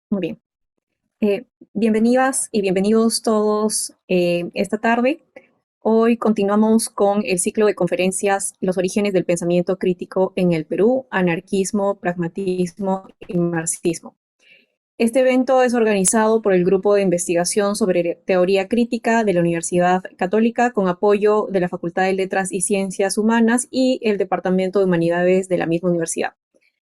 Muy bien. Bienvenidas y bienvenidos todos esta tarde. Hoy continuamos con el ciclo de conferencias Los orígenes del pensamiento crítico en el Perú, anarquismo, pragmatismo y marxismo. Este evento es organizado por el Grupo de Investigación sobre Teoría Crítica de la Universidad Católica con apoyo de la Facultad de Letras y Ciencias Humanas y el Departamento de Humanidades de la misma universidad.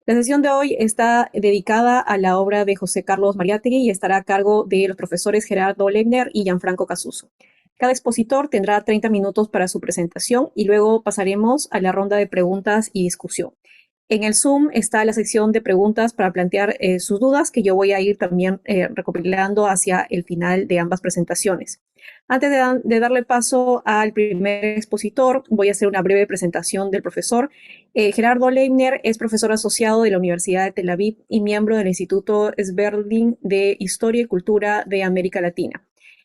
La sesión de hoy está dedicada a la obra de José Carlos Mariátegui y estará a cargo de los profesores Gerardo Legner y Gianfranco Casuso. Cada expositor tendrá 30 minutos para su presentación y luego pasaremos a la ronda de preguntas y discusión. En el Zoom está la sección de preguntas para plantear sus dudas, que yo voy a ir también recopilando hacia el final de ambas presentaciones. Antes de darle paso al primer expositor, voy a hacer una breve presentación del profesor. Gerardo Leibner es profesor asociado de la Universidad de Tel Aviv y miembro del Instituto Sberling de Historia y Cultura de América Latina.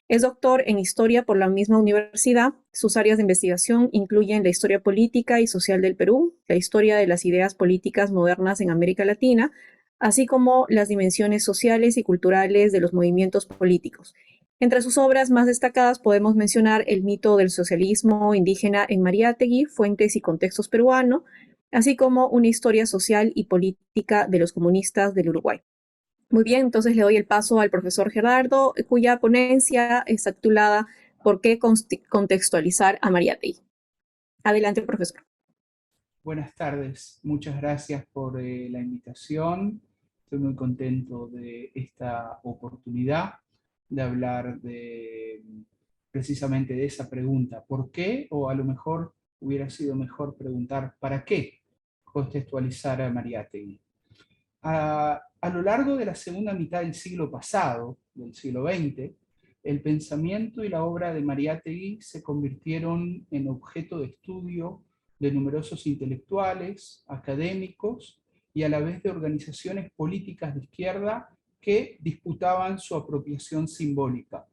Es doctor en Historia por la misma universidad. Sus áreas de investigación incluyen la historia política y social del Perú, la historia de las ideas políticas modernas en América Latina, así como las dimensiones sociales y culturales de los movimientos políticos. Entre sus obras más destacadas podemos mencionar El mito del socialismo indígena en Mariátegui, Fuentes y contextos peruano, así como Una historia social y política de los comunistas del Uruguay. Muy bien, entonces le doy el paso al profesor Gerardo, cuya ponencia está titulada ¿Por qué contextualizar a Mariátegui? Adelante, profesor. Buenas tardes, muchas gracias por la invitación. Estoy muy contento de esta oportunidad de hablar precisamente de esa pregunta, ¿por qué? O a lo mejor hubiera sido mejor preguntar, ¿para qué contextualizar a Mariátegui? A lo largo de la segunda mitad del siglo pasado, del siglo XX, el pensamiento y la obra de Mariátegui se convirtieron en objeto de estudio de numerosos intelectuales, académicos y a la vez de organizaciones políticas de izquierda que disputaban su apropiación simbólica.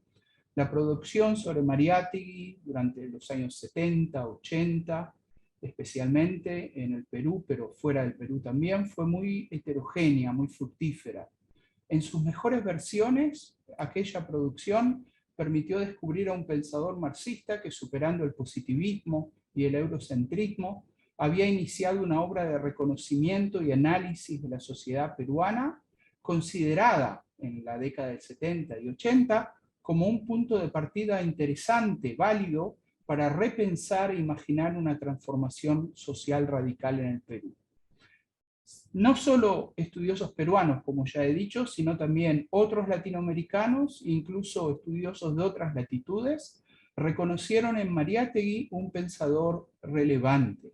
La producción sobre Mariátegui durante los años 70, 80, especialmente en el Perú, pero fuera del Perú también, fue muy heterogénea, muy fructífera. En sus mejores versiones, aquella producción permitió descubrir a un pensador marxista que, superando el positivismo y el eurocentrismo, había iniciado una obra de reconocimiento y análisis de la sociedad peruana, considerada en la década del 70 y 80 como un punto de partida interesante, válido, para repensar e imaginar una transformación social radical en el Perú. No solo estudiosos peruanos, como ya he dicho, sino también otros latinoamericanos, incluso estudiosos de otras latitudes, reconocieron en Mariátegui un pensador relevante.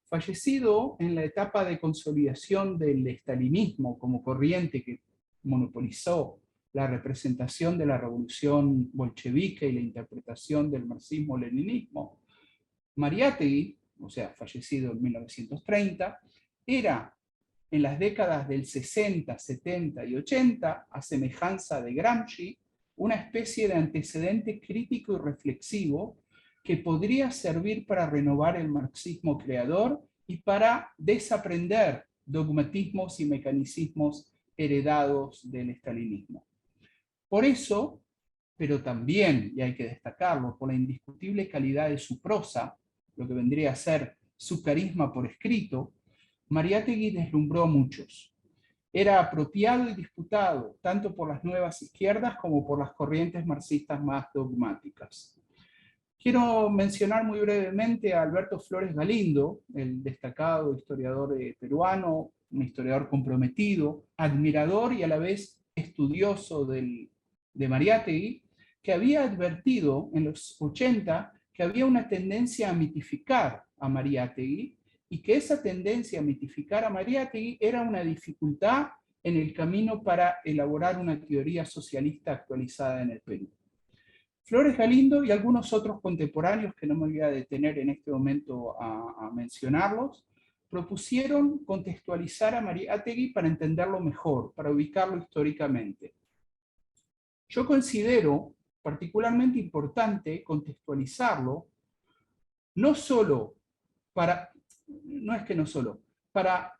Fallecido en la etapa de consolidación del estalinismo como corriente que monopolizó la representación de la revolución bolchevique y la interpretación del marxismo-leninismo, Mariátegui, o sea, fallecido en 1930, era en las décadas del 60, 70 y 80, a semejanza de Gramsci, una especie de antecedente crítico y reflexivo que podría servir para renovar el marxismo creador y para desaprender dogmatismos y mecanicismos heredados del estalinismo. Por eso, pero también, y hay que destacarlo, por la indiscutible calidad de su prosa, lo que vendría a ser su carisma por escrito, Mariátegui deslumbró a muchos. Era apropiado y disputado tanto por las nuevas izquierdas como por las corrientes marxistas más dogmáticas. Quiero mencionar muy brevemente a Alberto Flores Galindo, el destacado historiador peruano, un historiador comprometido, admirador y a la vez estudioso de Mariátegui, que había advertido en los 80 que había una tendencia a mitificar a Mariátegui y que esa tendencia a mitificar a Mariátegui era una dificultad en el camino para elaborar una teoría socialista actualizada en el Perú. Flores Galindo y algunos otros contemporáneos, que no me voy a detener en este momento a mencionarlos, propusieron contextualizar a Mariátegui para entenderlo mejor, para ubicarlo históricamente. Yo considero particularmente importante contextualizarlo, no solo para, no es que no solo, para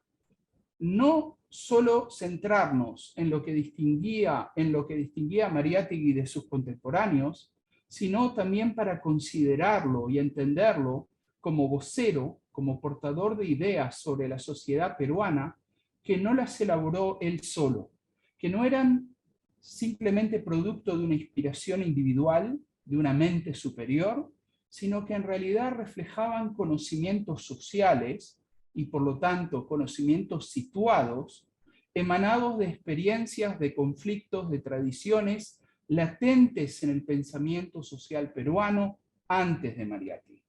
no solo centrarnos en lo que distinguía a Mariátegui de sus contemporáneos, sino también para considerarlo y entenderlo como vocero, como portador de ideas sobre la sociedad peruana, que no las elaboró él solo, que no eran simplemente producto de una inspiración individual, de una mente superior, sino que en realidad reflejaban conocimientos sociales y por lo tanto conocimientos situados, emanados de experiencias, de conflictos, de tradiciones latentes en el pensamiento social peruano antes de Mariátegui.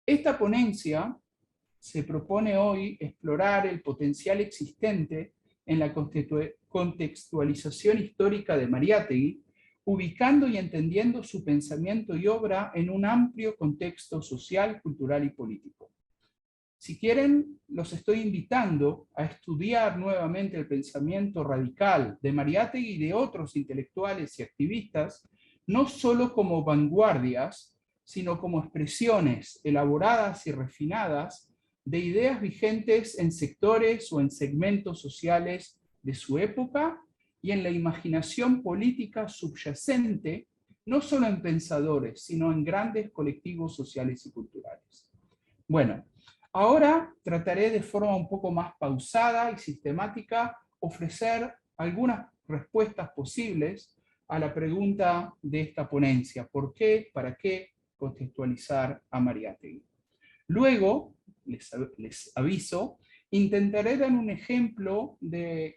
Esta ponencia se propone hoy explorar el potencial existente en la contextualización histórica de Mariátegui, ubicando y entendiendo su pensamiento y obra en un amplio contexto social, cultural y político. Si quieren, los estoy invitando a estudiar nuevamente el pensamiento radical de Mariátegui y de otros intelectuales y activistas, no solo como vanguardias, sino como expresiones elaboradas y refinadas de ideas vigentes en sectores o en segmentos sociales de su época y en la imaginación política subyacente, no solo en pensadores, sino en grandes colectivos sociales y culturales. Bueno, ahora trataré de forma un poco más pausada y sistemática ofrecer algunas respuestas posibles a la pregunta de esta ponencia: ¿por qué, para qué contextualizar a Mariátegui? Luego, les aviso, intentaré dar un ejemplo de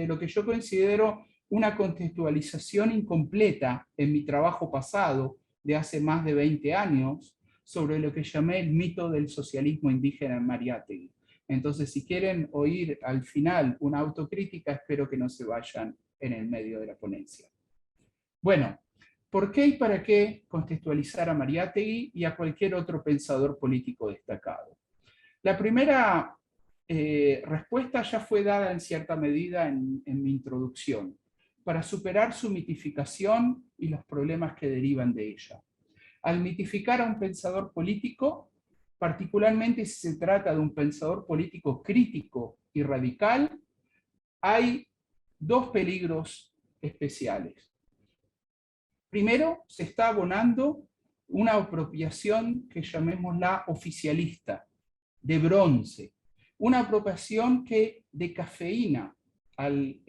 lo que yo considero una contextualización incompleta en mi trabajo pasado de hace más de 20 años, sobre lo que llamé el mito del socialismo indígena en Mariátegui. Entonces, si quieren oír al final una autocrítica, espero que no se vayan en el medio de la ponencia. Bueno, ¿por qué y para qué contextualizar a Mariátegui y a cualquier otro pensador político destacado? La primera respuesta ya fue dada en cierta medida en mi introducción, para superar su mitificación y los problemas que derivan de ella. Al mitificar a un pensador político, particularmente si se trata de un pensador político crítico y radical, hay dos peligros especiales. Primero, se está abonando una apropiación que llamémosla oficialista, de bronce, una apropiación que decafeína al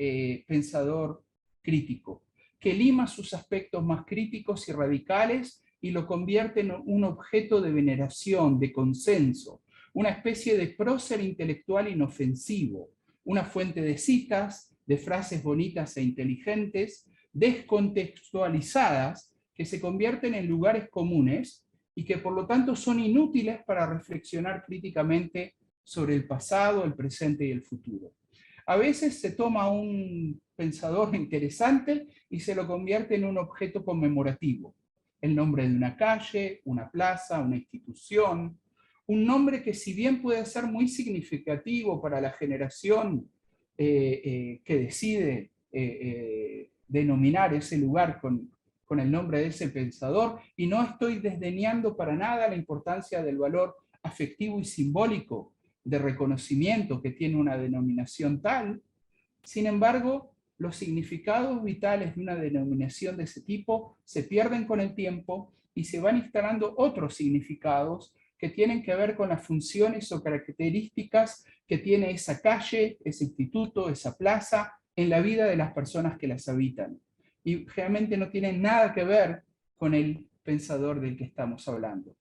pensador crítico, que lima sus aspectos más críticos y radicales y lo convierte en un objeto de veneración, de consenso, una especie de prócer intelectual inofensivo, una fuente de citas, de frases bonitas e inteligentes, descontextualizadas, que se convierten en lugares comunes y que por lo tanto son inútiles para reflexionar críticamente sobre el pasado, el presente y el futuro. A veces se toma un pensador interesante y se lo convierte en un objeto conmemorativo. El nombre de una calle, una plaza, una institución, un nombre que si bien puede ser muy significativo para la generación que decide denominar ese lugar con el nombre de ese pensador, y no estoy desdeñando para nada la importancia del valor afectivo y simbólico de reconocimiento que tiene una denominación tal. Sin embargo, los significados vitales de una denominación de ese tipo se pierden con el tiempo y se van instalando otros significados que tienen que ver con las funciones o características que tiene esa calle, ese instituto, esa plaza, en la vida de las personas que las habitan. Y realmente no tienen nada que ver con el pensador del que estamos hablando.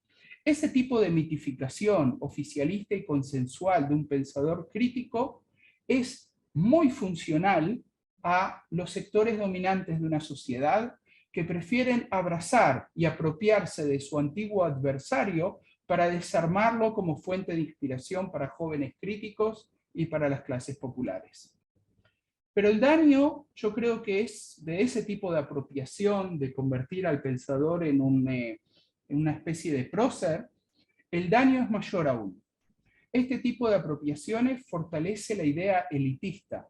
Ese tipo de mitificación oficialista y consensual de un pensador crítico es muy funcional a los sectores dominantes de una sociedad que prefieren abrazar y apropiarse de su antiguo adversario para desarmarlo como fuente de inspiración para jóvenes críticos y para las clases populares. Pero el daño, yo creo que es de ese tipo de apropiación, de convertir al pensador en una especie de prócer, el daño es mayor aún. Este tipo de apropiaciones fortalece la idea elitista,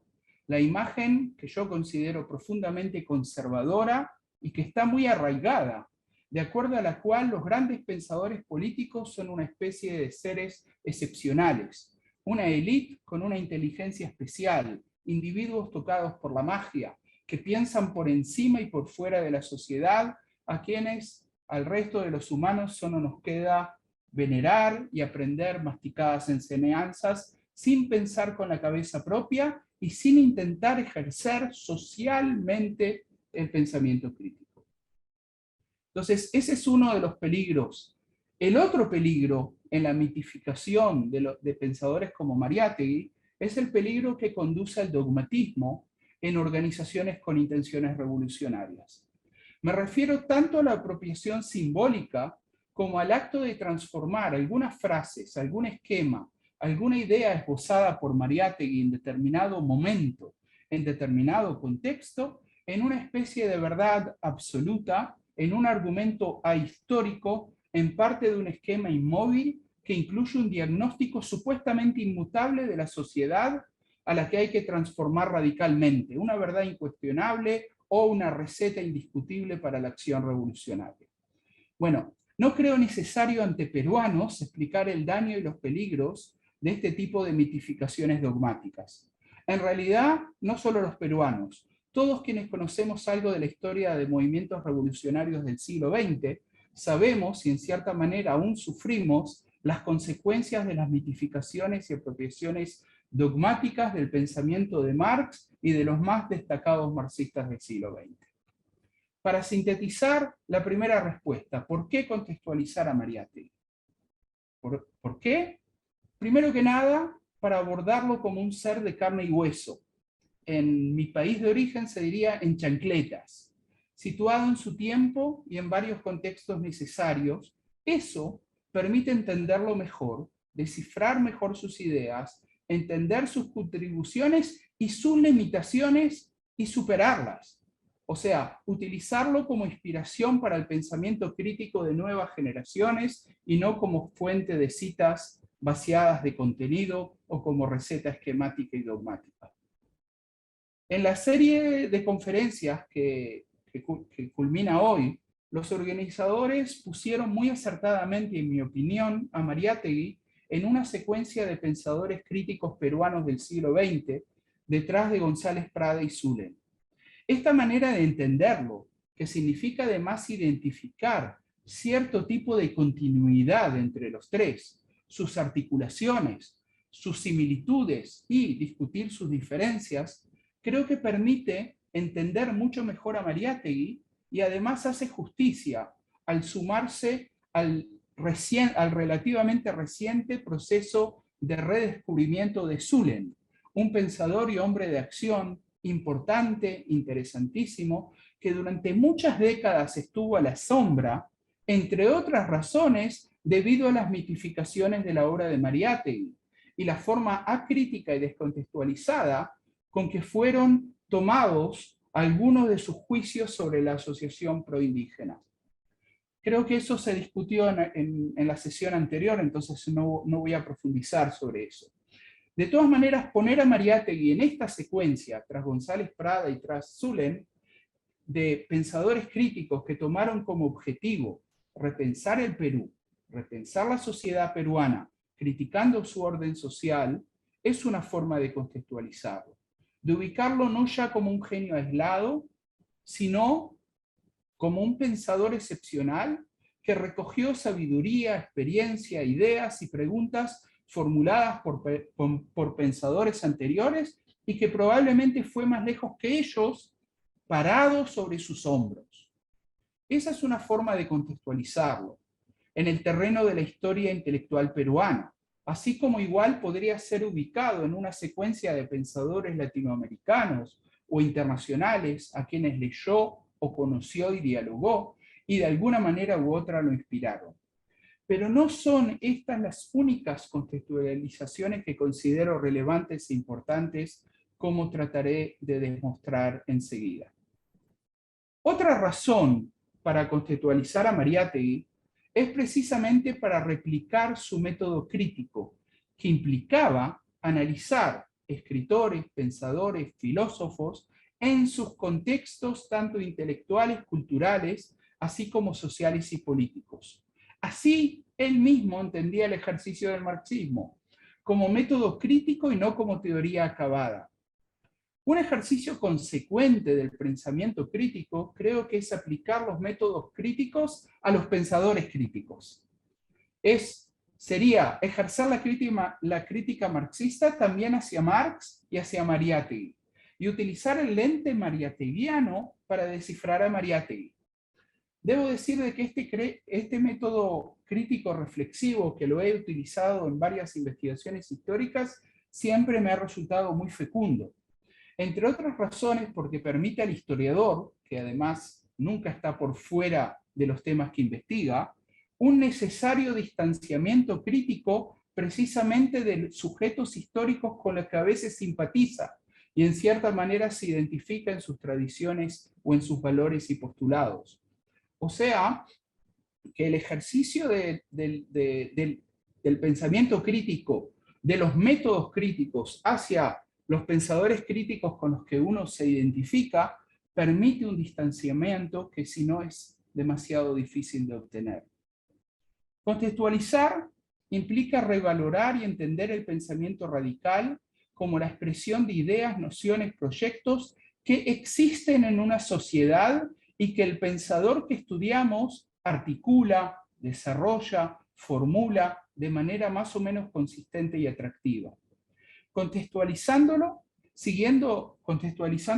la imagen que yo considero profundamente conservadora y que está muy arraigada, de acuerdo a la cual los grandes pensadores políticos son una especie de seres excepcionales, una élite con una inteligencia especial, individuos tocados por la magia, que piensan por encima y por fuera de la sociedad, a quienes al resto de los humanos solo nos queda venerar y aprender masticadas enseñanzas sin pensar con la cabeza propia y sin intentar ejercer socialmente el pensamiento crítico. Entonces, ese es uno de los peligros. El otro peligro en la mitificación de pensadores como Mariátegui es el peligro que conduce al dogmatismo en organizaciones con intenciones revolucionarias. Me refiero tanto a la apropiación simbólica como al acto de transformar algunas frases, algún esquema, alguna idea esbozada por Mariátegui en determinado momento, en determinado contexto, en una especie de verdad absoluta, en un argumento ahistórico, en parte de un esquema inmóvil que incluye un diagnóstico supuestamente inmutable de la sociedad a la que hay que transformar radicalmente, una verdad incuestionable o una receta indiscutible para la acción revolucionaria. Bueno, no creo necesario ante peruanos explicar el daño y los peligros de este tipo de mitificaciones dogmáticas. En realidad, no solo los peruanos, todos quienes conocemos algo de la historia de movimientos revolucionarios del siglo XX, sabemos y en cierta manera aún sufrimos las consecuencias de las mitificaciones y apropiaciones dogmáticas del pensamiento de Marx y de los más destacados marxistas del siglo XX. Para sintetizar la primera respuesta, ¿por qué contextualizar a Mariátegui? ¿Por qué? Primero que nada, para abordarlo como un ser de carne y hueso. En mi país de origen se diría en chancletas, situado en su tiempo y en varios contextos necesarios. Eso permite entenderlo mejor, descifrar mejor sus ideas, entender sus contribuciones y sus limitaciones y superarlas. O sea, utilizarlo como inspiración para el pensamiento crítico de nuevas generaciones y no como fuente de citas vaciadas de contenido o como receta esquemática y dogmática. En la serie de conferencias que culmina hoy, los organizadores pusieron muy acertadamente, en mi opinión, a Mariátegui en una secuencia de pensadores críticos peruanos del siglo XX, detrás de González Prada y Zulen. Esta manera de entenderlo, que significa además identificar cierto tipo de continuidad entre los tres, sus articulaciones, sus similitudes y discutir sus diferencias, creo que permite entender mucho mejor a Mariátegui y además hace justicia al sumarse al relativamente reciente proceso de redescubrimiento de Zulen, un pensador y hombre de acción importante, interesantísimo, que durante muchas décadas estuvo a la sombra, entre otras razones, debido a las mitificaciones de la obra de Mariátegui y la forma acrítica y descontextualizada con que fueron tomados algunos de sus juicios sobre la asociación proindígena. Creo que eso se discutió en la sesión anterior, entonces no voy a profundizar sobre eso. De todas maneras, poner a Mariátegui en esta secuencia, tras González Prada y tras Zulen, de pensadores críticos que tomaron como objetivo repensar el Perú, repensar la sociedad peruana, criticando su orden social, es una forma de contextualizarlo, de ubicarlo no ya como un genio aislado, sino como un pensador excepcional que recogió sabiduría, experiencia, ideas y preguntas formuladas por pensadores anteriores y que probablemente fue más lejos que ellos, parado sobre sus hombros. Esa es una forma de contextualizarlo en el terreno de la historia intelectual peruana, así como igual podría ser ubicado en una secuencia de pensadores latinoamericanos o internacionales a quienes leyó o conoció y dialogó, y de alguna manera u otra lo inspiraron. Pero no son estas las únicas contextualizaciones que considero relevantes e importantes, como trataré de demostrar enseguida. Otra razón para contextualizar a Mariátegui es precisamente para replicar su método crítico, que implicaba analizar escritores, pensadores, filósofos en sus contextos tanto intelectuales, culturales, así como sociales y políticos. Así, él mismo entendía el ejercicio del marxismo, como método crítico y no como teoría acabada. Un ejercicio consecuente del pensamiento crítico creo que es aplicar los métodos críticos a los pensadores críticos. Sería ejercer la crítica marxista también hacia Marx y hacia Mariátegui, y utilizar el lente mariáteguiano para descifrar a Mariátegui. Debo decir de que este método crítico reflexivo, que lo he utilizado en varias investigaciones históricas, siempre me ha resultado muy fecundo. Entre otras razones porque permite al historiador, que además nunca está por fuera de los temas que investiga, un necesario distanciamiento crítico precisamente de sujetos históricos con los que a veces simpatiza y en cierta manera se identifica en sus tradiciones o en sus valores y postulados. O sea, que el ejercicio del pensamiento crítico, de los métodos críticos hacia los pensadores críticos con los que uno se identifica, permite un distanciamiento que si no es demasiado difícil de obtener. Contextualizar implica revalorar y entender el pensamiento radical como la expresión de ideas, nociones, proyectos que existen en una sociedad y que el pensador que estudiamos articula, desarrolla, formula de manera más o menos consistente y atractiva. Contextualizando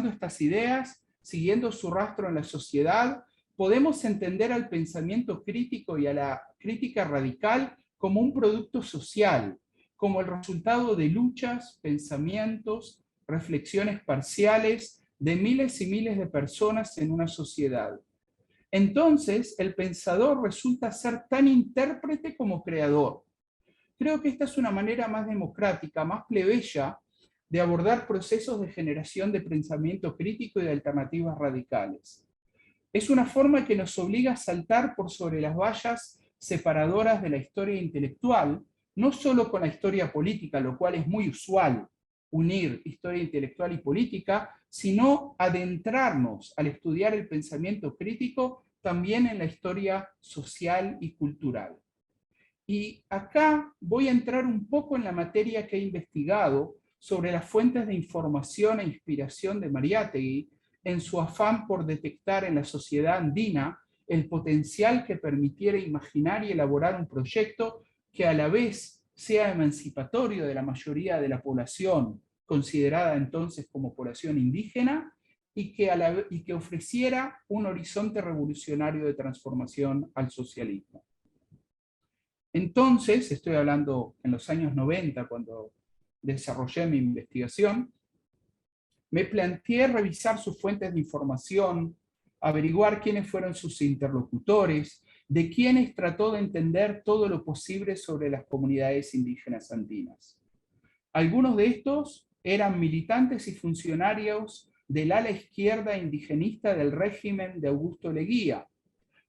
estas ideas, siguiendo su rastro en la sociedad, podemos entender al pensamiento crítico y a la crítica radical como un producto social, como el resultado de luchas, pensamientos, reflexiones parciales de miles y miles de personas en una sociedad. Entonces, el pensador resulta ser tan intérprete como creador. Creo que esta es una manera más democrática, más plebeya, de abordar procesos de generación de pensamiento crítico y de alternativas radicales. Es una forma que nos obliga a saltar por sobre las vallas separadoras de la historia intelectual, no solo con la historia política, lo cual es muy usual, unir historia intelectual y política, sino adentrarnos al estudiar el pensamiento crítico también en la historia social y cultural. Y acá voy a entrar un poco en la materia que he investigado sobre las fuentes de información e inspiración de Mariátegui en su afán por detectar en la sociedad andina el potencial que permitiera imaginar y elaborar un proyecto que a la vez sea emancipatorio de la mayoría de la población, considerada entonces como población indígena, y que ofreciera un horizonte revolucionario de transformación al socialismo. Entonces, estoy hablando en los años 90, cuando desarrollé mi investigación, me planteé revisar sus fuentes de información, averiguar quiénes fueron sus interlocutores, de quienes trató de entender todo lo posible sobre las comunidades indígenas andinas. Algunos de estos eran militantes y funcionarios del ala izquierda indigenista del régimen de Augusto Leguía.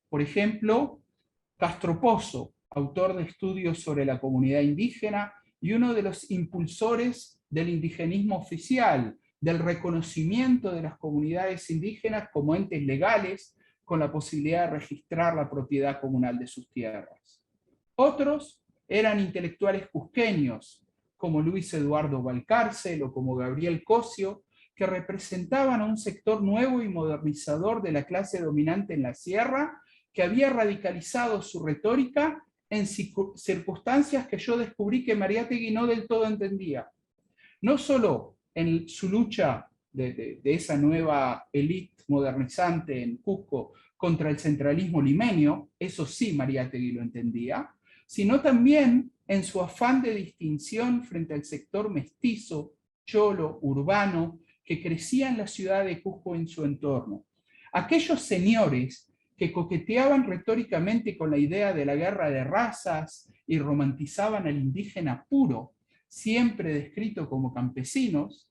Por ejemplo, Castro Pozo, autor de estudios sobre la comunidad indígena y uno de los impulsores del indigenismo oficial, del reconocimiento de las comunidades indígenas como entes legales con la posibilidad de registrar la propiedad comunal de sus tierras. Otros eran intelectuales cusqueños, como Luis Eduardo Valcárcel o como Gabriel Cosio, que representaban a un sector nuevo y modernizador de la clase dominante en la sierra, que había radicalizado su retórica en circunstancias que yo descubrí que Mariátegui no del todo entendía. No solo en su lucha de esa nueva élite modernizante en Cusco contra el centralismo limeño, eso sí Mariátegui lo entendía, sino también en su afán de distinción frente al sector mestizo, cholo, urbano, que crecía en la ciudad de Cusco en su entorno. Aquellos señores que coqueteaban retóricamente con la idea de la guerra de razas y romantizaban al indígena puro, siempre descrito como campesinos,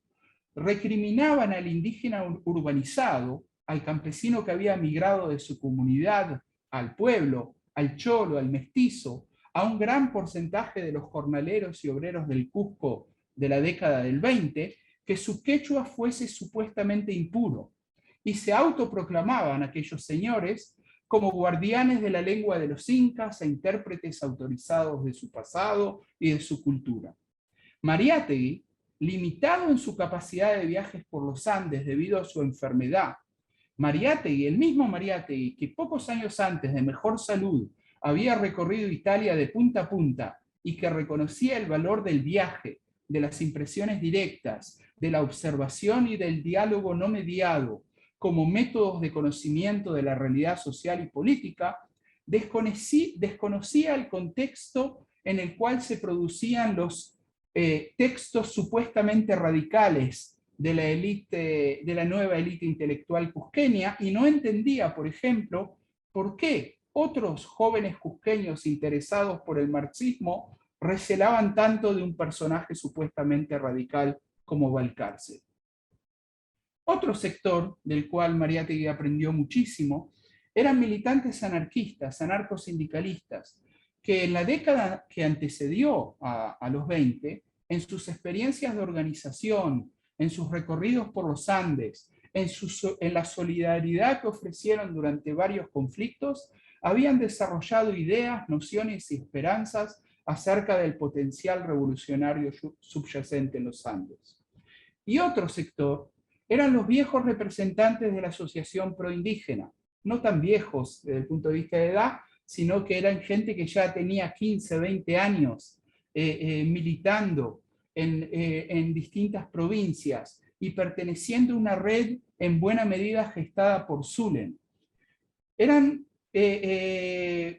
recriminaban al indígena urbanizado, al campesino que había migrado de su comunidad al pueblo, al cholo, al mestizo, a un gran porcentaje de los jornaleros y obreros del Cusco de la década del 20, que su quechua fuese supuestamente impuro, y se autoproclamaban aquellos señores como guardianes de la lengua de los incas e intérpretes autorizados de su pasado y de su cultura. Mariátegui, limitado en su capacidad de viajes por los Andes debido a su enfermedad, Mariátegui, el mismo Mariátegui, que pocos años antes de mejor salud había recorrido Italia de punta a punta y que reconocía el valor del viaje, de las impresiones directas, de la observación y del diálogo no mediado como métodos de conocimiento de la realidad social y política, desconocía el contexto en el cual se producían los textos supuestamente radicales de la nueva élite intelectual cusqueña y no entendía, por ejemplo, por qué otros jóvenes cusqueños interesados por el marxismo recelaban tanto de un personaje supuestamente radical como Balcarce. Otro sector del cual Mariátegui aprendió muchísimo eran militantes anarquistas, anarcosindicalistas, que en la década que antecedió a los 20, en sus experiencias de organización, en sus recorridos por los Andes, en la solidaridad que ofrecieron durante varios conflictos, habían desarrollado ideas, nociones y esperanzas acerca del potencial revolucionario subyacente en los Andes. Y otro sector eran los viejos representantes de la Asociación Proindígena, no tan viejos desde el punto de vista de edad, sino que eran gente que ya tenía 15, 20 años militando en distintas provincias y perteneciendo a una red en buena medida gestada por Zulen. Eran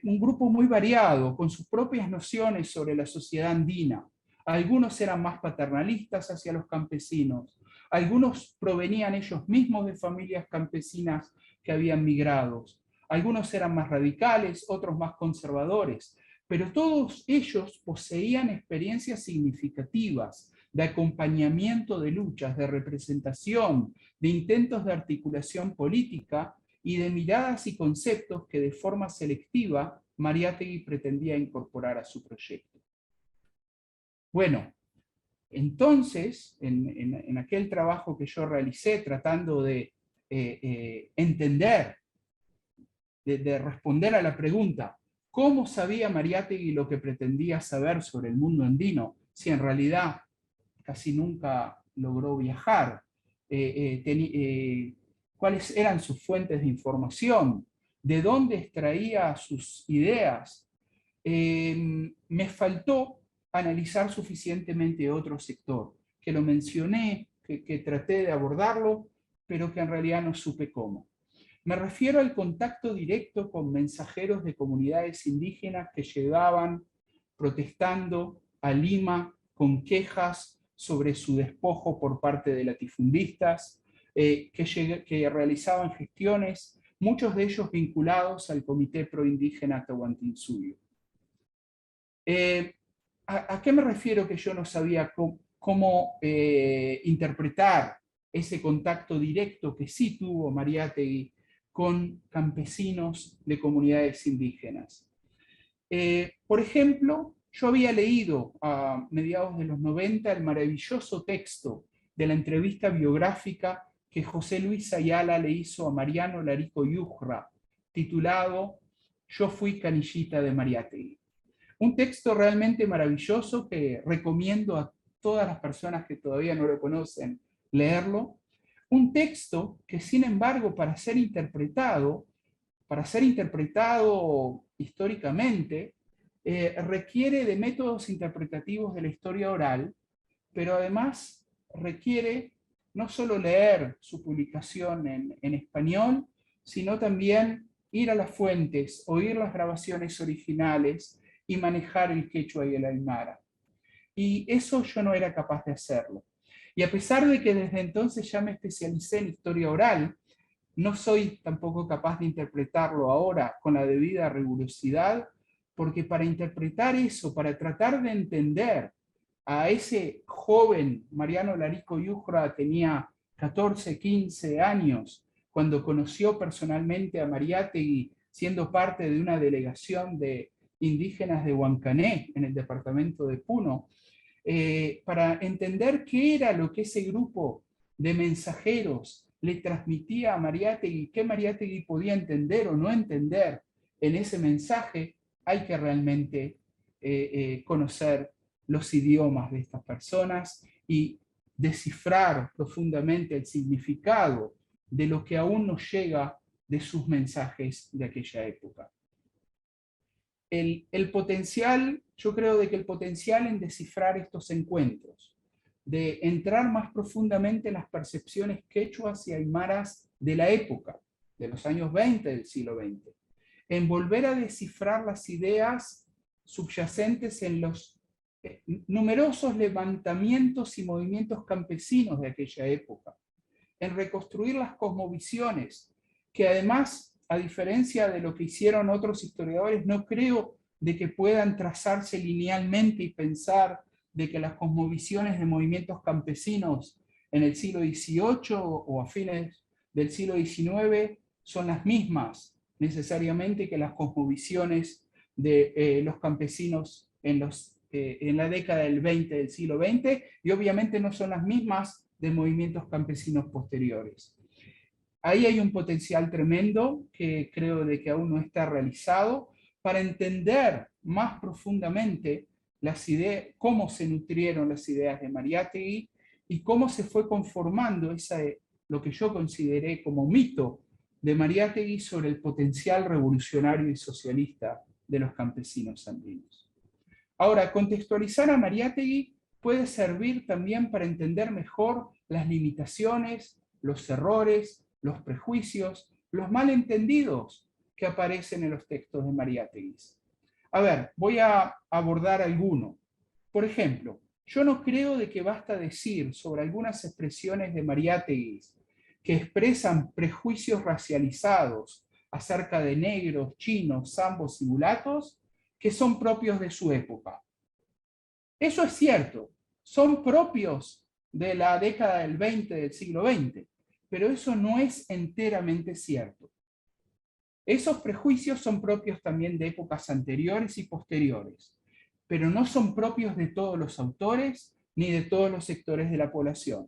un grupo muy variado, con sus propias nociones sobre la sociedad andina. Algunos eran más paternalistas hacia los campesinos, algunos provenían ellos mismos de familias campesinas que habían migrado, algunos eran más radicales, otros más conservadores, pero todos ellos poseían experiencias significativas de acompañamiento de luchas, de representación, de intentos de articulación política y de miradas y conceptos que de forma selectiva Mariátegui pretendía incorporar a su proyecto. Bueno, entonces, en aquel trabajo que yo realicé tratando de entender, de responder a la pregunta, ¿cómo sabía Mariátegui lo que pretendía saber sobre el mundo andino si en realidad casi nunca logró viajar? ¿Cuáles eran sus fuentes de información? ¿De dónde extraía sus ideas? Me faltó analizar suficientemente otro sector, que lo mencioné, que traté de abordarlo, pero que en realidad no supe cómo. Me refiero al contacto directo con mensajeros de comunidades indígenas que llegaban protestando a Lima con quejas sobre su despojo por parte de latifundistas, que realizaban gestiones, muchos de ellos vinculados al Comité Proindígena Tahuantinsuyo. ¿A qué me refiero que yo no sabía cómo interpretar ese contacto directo que sí tuvo Mariátegui con campesinos de comunidades indígenas? Por ejemplo, yo había leído a mediados de los 90 el maravilloso texto de la entrevista biográfica que José Luis Ayala le hizo a Mariano Larico Yujra, titulado Yo fui canillita de Mariátegui. Un texto realmente maravilloso que recomiendo a todas las personas que todavía no lo conocen leerlo. Un texto que, sin embargo, para ser interpretado históricamente, requiere de métodos interpretativos de la historia oral, pero además requiere no solo leer su publicación en español, sino también ir a las fuentes, oír las grabaciones originales y manejar el quechua y el aymara. Y eso yo no era capaz de hacerlo. Y a pesar de que desde entonces ya me especialicé en historia oral, no soy tampoco capaz de interpretarlo ahora con la debida rigurosidad, porque para interpretar eso, para tratar de entender a ese joven, Mariano Larico Yujra tenía 14, 15 años, cuando conoció personalmente a Mariátegui, siendo parte de una delegación de indígenas de Huancané, en el departamento de Puno, para entender qué era lo que ese grupo de mensajeros le transmitía a Mariátegui, qué Mariátegui podía entender o no entender en ese mensaje, hay que realmente conocer los idiomas de estas personas y descifrar profundamente el significado de lo que aún nos llega de sus mensajes de aquella época. El potencial, yo creo de que el potencial en descifrar estos encuentros, de entrar más profundamente en las percepciones quechuas y aymaras de la época, de los años 20 del siglo XX, en volver a descifrar las ideas subyacentes en los numerosos levantamientos y movimientos campesinos de aquella época, en reconstruir las cosmovisiones, que además, a diferencia de lo que hicieron otros historiadores, no creo de que puedan trazarse linealmente y pensar de que las cosmovisiones de movimientos campesinos en el siglo XVIII o a fines del siglo XIX son las mismas necesariamente que las cosmovisiones de los campesinos en la década del 20 del siglo XX, y obviamente no son las mismas de movimientos campesinos posteriores. Ahí hay un potencial tremendo que creo de que aún no está realizado para entender más profundamente las ideas, cómo se nutrieron las ideas de Mariátegui y cómo se fue conformando lo que yo consideré como mito de Mariátegui sobre el potencial revolucionario y socialista de los campesinos andinos. Ahora, contextualizar a Mariátegui puede servir también para entender mejor las limitaciones, los errores, los prejuicios, los malentendidos que aparecen en los textos de Mariátegui. A ver, voy a abordar alguno. Por ejemplo, yo no creo de que basta decir sobre algunas expresiones de Mariátegui que expresan prejuicios racializados acerca de negros, chinos, zambos y mulatos, que son propios de su época. Eso es cierto, son propios de la década del 20 del siglo XX, pero eso no es enteramente cierto. Esos prejuicios son propios también de épocas anteriores y posteriores, pero no son propios de todos los autores ni de todos los sectores de la población.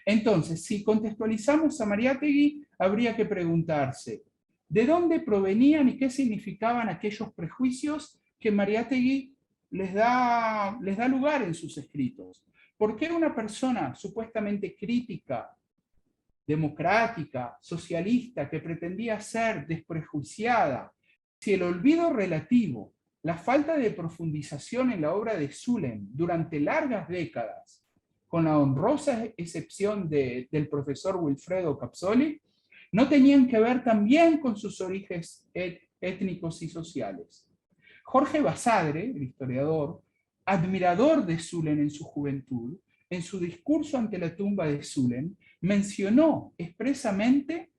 Entonces, si contextualizamos a Mariátegui, habría que preguntarse, ¿de dónde provenían y qué significaban aquellos prejuicios que Mariátegui les da lugar en sus escritos? ¿Por qué una persona supuestamente crítica, democrática, socialista, que pretendía ser desprejuiciada, si el olvido relativo, la falta de profundización en la obra de Zulem durante largas décadas, con la honrosa excepción del profesor Wilfredo Capsoli, no tenían que ver también con sus orígenes étnicos y sociales? Jorge Basadre, el historiador, admirador de Zulem en su juventud, en su discurso ante la tumba de Zulem, mencionó expresamente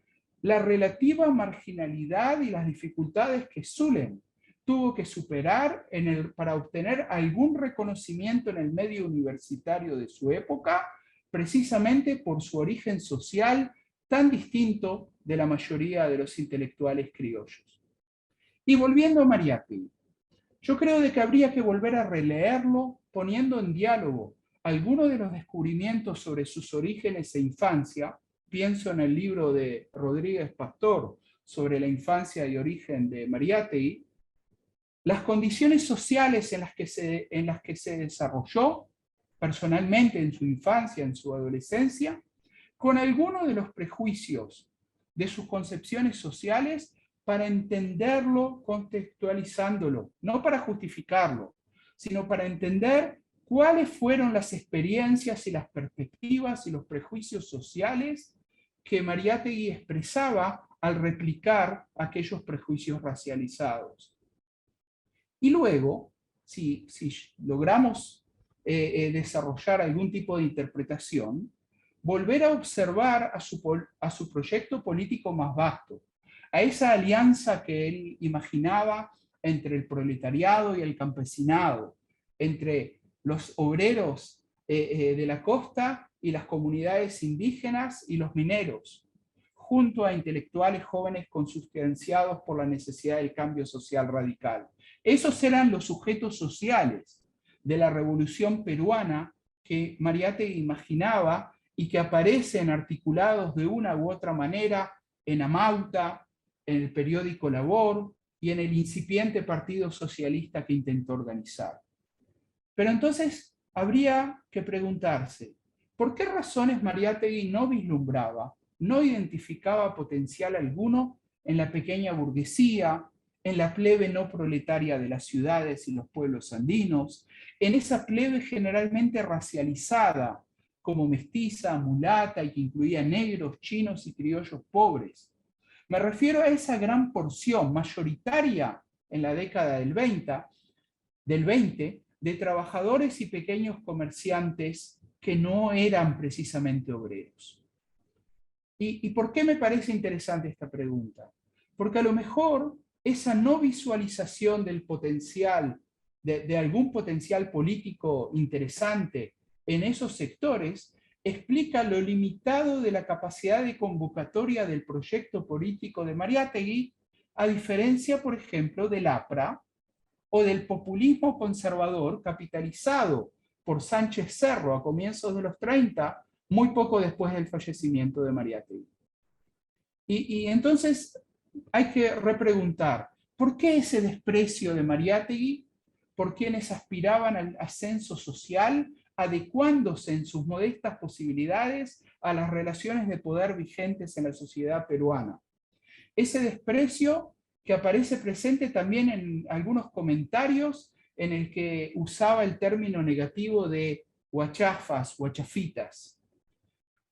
la relativa marginalidad y las dificultades que Zulem tuvo que superar para obtener algún reconocimiento en el medio universitario de su época, precisamente por su origen social tan distinto de la mayoría de los intelectuales criollos. Y volviendo a Mariátegui, yo creo de que habría que volver a releerlo poniendo en diálogo algunos de los descubrimientos sobre sus orígenes e infancia. Pienso en el libro de Rodríguez Pastor sobre la infancia y origen de Mariátegui, las condiciones sociales en las que se desarrolló personalmente en su infancia, en su adolescencia, con algunos de los prejuicios de sus concepciones sociales para entenderlo contextualizándolo, no para justificarlo, sino para entender cuáles fueron las experiencias y las perspectivas y los prejuicios sociales que Mariátegui expresaba al replicar aquellos prejuicios racializados. Y luego, si logramos desarrollar algún tipo de interpretación, volver a observar a su proyecto político más vasto, a esa alianza que él imaginaba entre el proletariado y el campesinado, entre los obreros de la costa y las comunidades indígenas y los mineros, junto a intelectuales jóvenes consustanciados por la necesidad del cambio social radical. Esos eran los sujetos sociales de la revolución peruana que Mariátegui imaginaba y que aparecen articulados de una u otra manera en Amauta, en el periódico Labor y en el incipiente Partido Socialista que intentó organizar. Pero entonces habría que preguntarse, ¿por qué razones Mariátegui no vislumbraba, no identificaba potencial alguno en la pequeña burguesía, en la plebe no proletaria de las ciudades y los pueblos andinos, en esa plebe generalmente racializada, como mestiza, mulata y que incluía negros, chinos y criollos pobres? Me refiero a esa gran porción mayoritaria en la década del 20 de trabajadores y pequeños comerciantes que no eran precisamente obreros. ¿Y por qué me parece interesante esta pregunta? Porque a lo mejor esa no visualización del potencial, de algún potencial político interesante en esos sectores, explica lo limitado de la capacidad de convocatoria del proyecto político de Mariátegui, a diferencia, por ejemplo, del APRA o del populismo conservador capitalizado por Sánchez Cerro a comienzos de los 30, muy poco después del fallecimiento de Mariátegui. Y entonces hay que repreguntar, ¿por qué ese desprecio de Mariátegui por quienes aspiraban al ascenso social, adecuándose en sus modestas posibilidades a las relaciones de poder vigentes en la sociedad peruana? Ese desprecio que aparece presente también en algunos comentarios en el que usaba el término negativo de huachafas, huachafitas.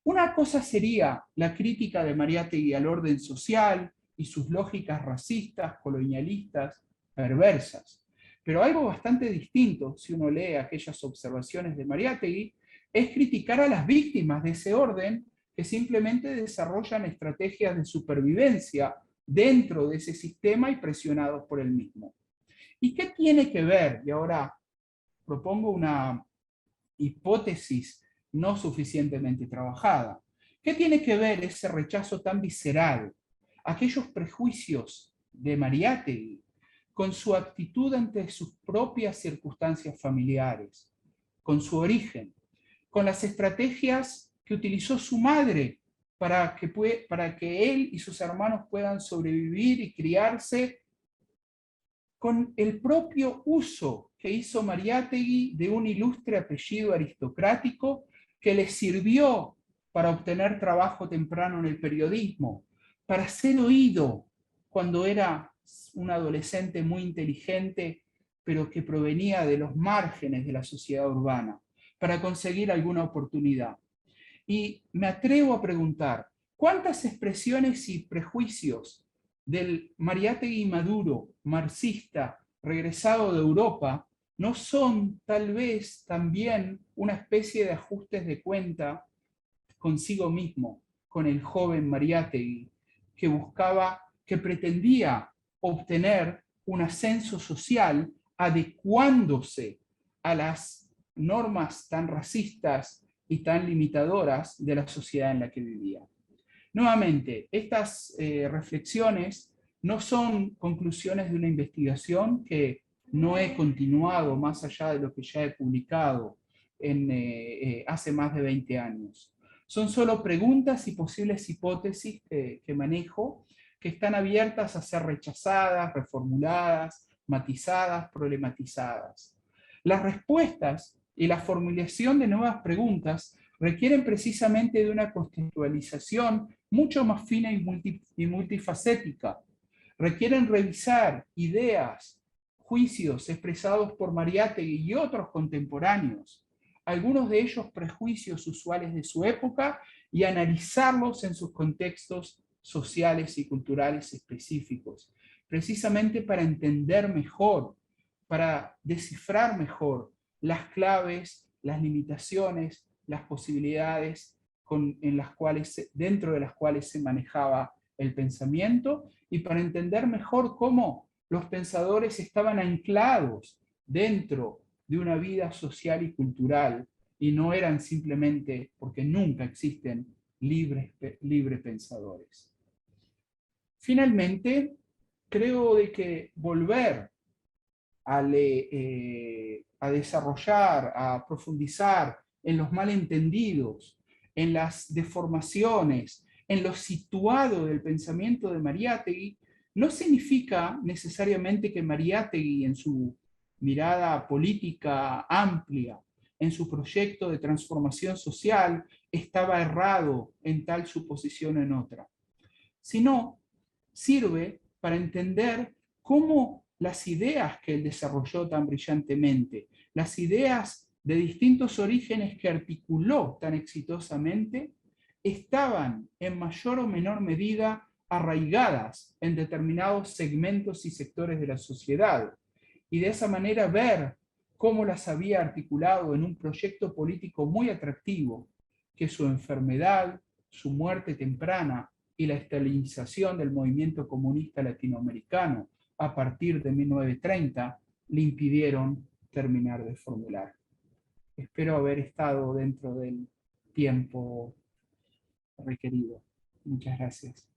Una cosa sería la crítica de Mariátegui al orden social y sus lógicas racistas, colonialistas, perversas. Pero algo bastante distinto, si uno lee aquellas observaciones de Mariátegui, es criticar a las víctimas de ese orden que simplemente desarrollan estrategias de supervivencia dentro de ese sistema y presionados por el mismo. ¿Y qué tiene que ver? Y ahora propongo una hipótesis no suficientemente trabajada. ¿Qué tiene que ver ese rechazo tan visceral, aquellos prejuicios de Mariátegui, con su actitud ante sus propias circunstancias familiares, con su origen, con las estrategias que utilizó su madre para que él y sus hermanos puedan sobrevivir y criarse, con el propio uso que hizo Mariátegui de un ilustre apellido aristocrático que le sirvió para obtener trabajo temprano en el periodismo, para ser oído cuando era un adolescente muy inteligente, pero que provenía de los márgenes de la sociedad urbana, para conseguir alguna oportunidad. Y me atrevo a preguntar, ¿cuántas expresiones y prejuicios del Mariátegui maduro, marxista, regresado de Europa, no son tal vez también una especie de ajustes de cuenta consigo mismo, con el joven Mariátegui, que buscaba, que pretendía obtener un ascenso social adecuándose a las normas tan racistas y tan limitadoras de la sociedad en la que vivía? Nuevamente, estas reflexiones no son conclusiones de una investigación que no he continuado más allá de lo que ya he publicado hace más de 20 años. Son solo preguntas y posibles hipótesis que manejo, que están abiertas a ser rechazadas, reformuladas, matizadas, problematizadas. Las respuestas y la formulación de nuevas preguntas requieren precisamente de una contextualización mucho más fina y multifacética. Requieren revisar ideas, juicios expresados por Mariátegui y otros contemporáneos, algunos de ellos prejuicios usuales de su época, y analizarlos en sus contextos sociales y culturales específicos, precisamente para entender mejor, para descifrar mejor las claves, las limitaciones, las posibilidades dentro de las cuales se manejaba el pensamiento, y para entender mejor cómo los pensadores estaban anclados dentro de una vida social y cultural, y no eran simplemente, porque nunca existen libres pensadores. Finalmente, creo de que volver a desarrollar, a profundizar en los malentendidos, en las deformaciones, en lo situado del pensamiento de Mariátegui, no significa necesariamente que Mariátegui en su mirada política amplia, en su proyecto de transformación social, estaba errado en tal suposición en otra, sino sirve para entender cómo las ideas que él desarrolló tan brillantemente, las ideas de distintos orígenes que articuló tan exitosamente, estaban en mayor o menor medida arraigadas en determinados segmentos y sectores de la sociedad, y de esa manera ver cómo las había articulado en un proyecto político muy atractivo, que su enfermedad, su muerte temprana y la estalinización del movimiento comunista latinoamericano a partir de 1930 le impidieron terminar de formular. Espero haber estado dentro del tiempo requerido. Muchas gracias.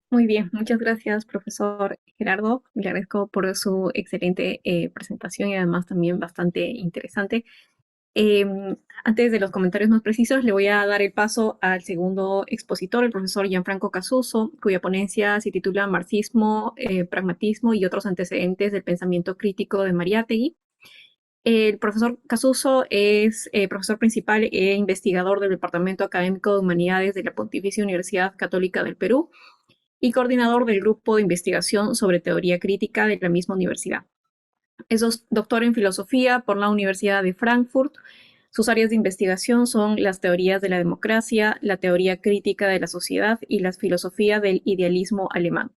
Muy bien, muchas gracias, profesor Gerardo. Le agradezco por su excelente presentación y además también bastante interesante. Antes de los comentarios más precisos, le voy a dar el paso al segundo expositor, el profesor Gianfranco Casuso, cuya ponencia se titula Marxismo, Pragmatismo y otros antecedentes del pensamiento crítico de Mariátegui. El profesor Casuso es profesor principal e investigador del Departamento Académico de Humanidades de la Pontificia Universidad Católica del Perú y coordinador del grupo de investigación sobre teoría crítica de la misma universidad. Es doctor en filosofía por la Universidad de Frankfurt. Sus áreas de investigación son las teorías de la democracia, la teoría crítica de la sociedad y la filosofía del idealismo alemán.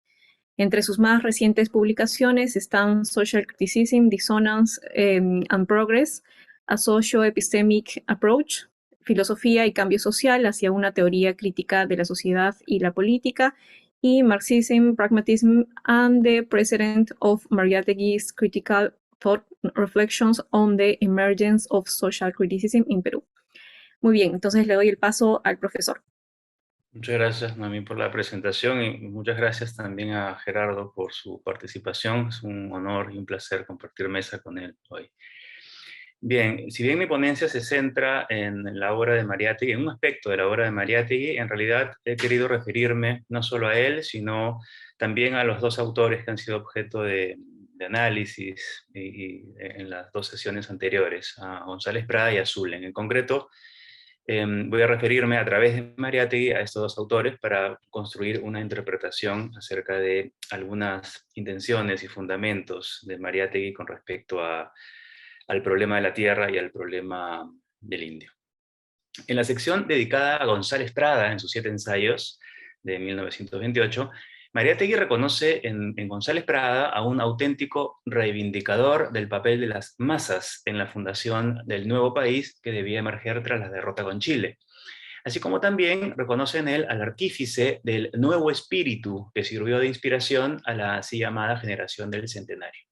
Entre sus más recientes publicaciones están Social Criticism, Dissonance and Progress, A Socio-Epistemic Approach, Filosofía y Cambio Social hacia una teoría crítica de la sociedad y la política, y Marxism, Pragmatism and the Precedent of Mariátegui's Critical Thought Reflections on the Emergence of Social Criticism in Perú. Muy bien, entonces le doy el paso al profesor. Muchas gracias, Noemí, por la presentación y muchas gracias también a Gerardo por su participación. Es un honor y un placer compartir mesa con él hoy. Bien, si bien mi ponencia se centra en la obra de Mariátegui, en un aspecto de la obra de Mariátegui, en realidad he querido referirme no solo a él, sino también a los dos autores que han sido objeto de análisis en las dos sesiones anteriores, a González Prada y a Zulen. En concreto, voy a referirme a través de Mariátegui a estos dos autores para construir una interpretación acerca de algunas intenciones y fundamentos de Mariátegui con respecto al problema de la tierra y al problema del indio. En la sección dedicada a González Prada, en sus 7 ensayos de 1928, Mariátegui reconoce en González Prada a un auténtico reivindicador del papel de las masas en la fundación del nuevo país que debía emerger tras la derrota con Chile. Así como también reconoce en él al artífice del nuevo espíritu que sirvió de inspiración a la así llamada generación del centenario.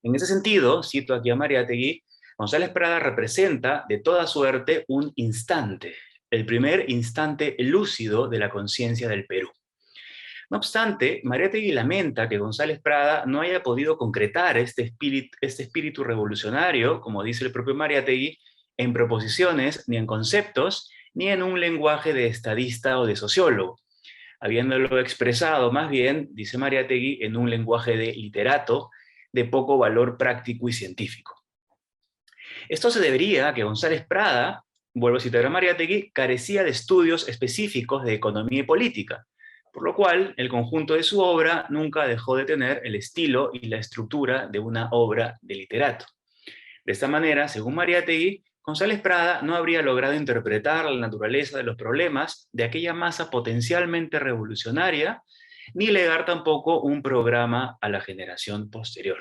En ese sentido, cito aquí a Mariátegui, González Prada representa de toda suerte un instante, el primer instante lúcido de la conciencia del Perú. No obstante, Mariátegui lamenta que González Prada no haya podido concretar este espíritu revolucionario, como dice el propio Mariátegui, en proposiciones, ni en conceptos, ni en un lenguaje de estadista o de sociólogo, habiéndolo expresado más bien, dice Mariátegui, en un lenguaje de literato, de poco valor práctico y científico. Esto se debería a que González Prada, vuelvo a citar a Mariátegui, carecía de estudios específicos de economía y política, por lo cual el conjunto de su obra nunca dejó de tener el estilo y la estructura de una obra de literato. De esta manera, según Mariátegui, González Prada no habría logrado interpretar la naturaleza de los problemas de aquella masa potencialmente revolucionaria, ni legar tampoco un programa a la generación posterior.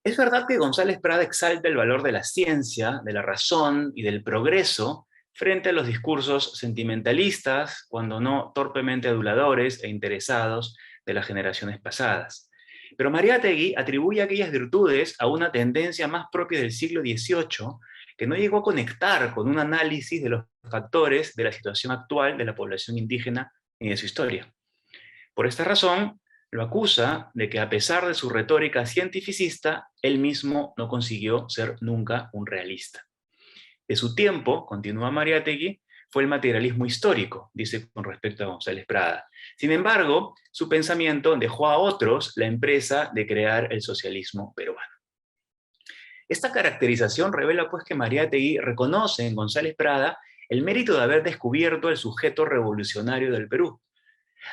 Es verdad que González Prada exalta el valor de la ciencia, de la razón y del progreso frente a los discursos sentimentalistas, cuando no torpemente aduladores e interesados de las generaciones pasadas. Pero Mariátegui atribuye aquellas virtudes a una tendencia más propia del siglo XVIII, que no llegó a conectar con un análisis de los factores de la situación actual de la población indígena y de su historia. Por esta razón, lo acusa de que a pesar de su retórica cientificista, él mismo no consiguió ser nunca un realista. De su tiempo, continúa Mariátegui, fue el materialismo histórico, dice con respecto a González Prada. Sin embargo, su pensamiento dejó a otros la empresa de crear el socialismo peruano. Esta caracterización revela pues que Mariátegui reconoce en González Prada el mérito de haber descubierto el sujeto revolucionario del Perú,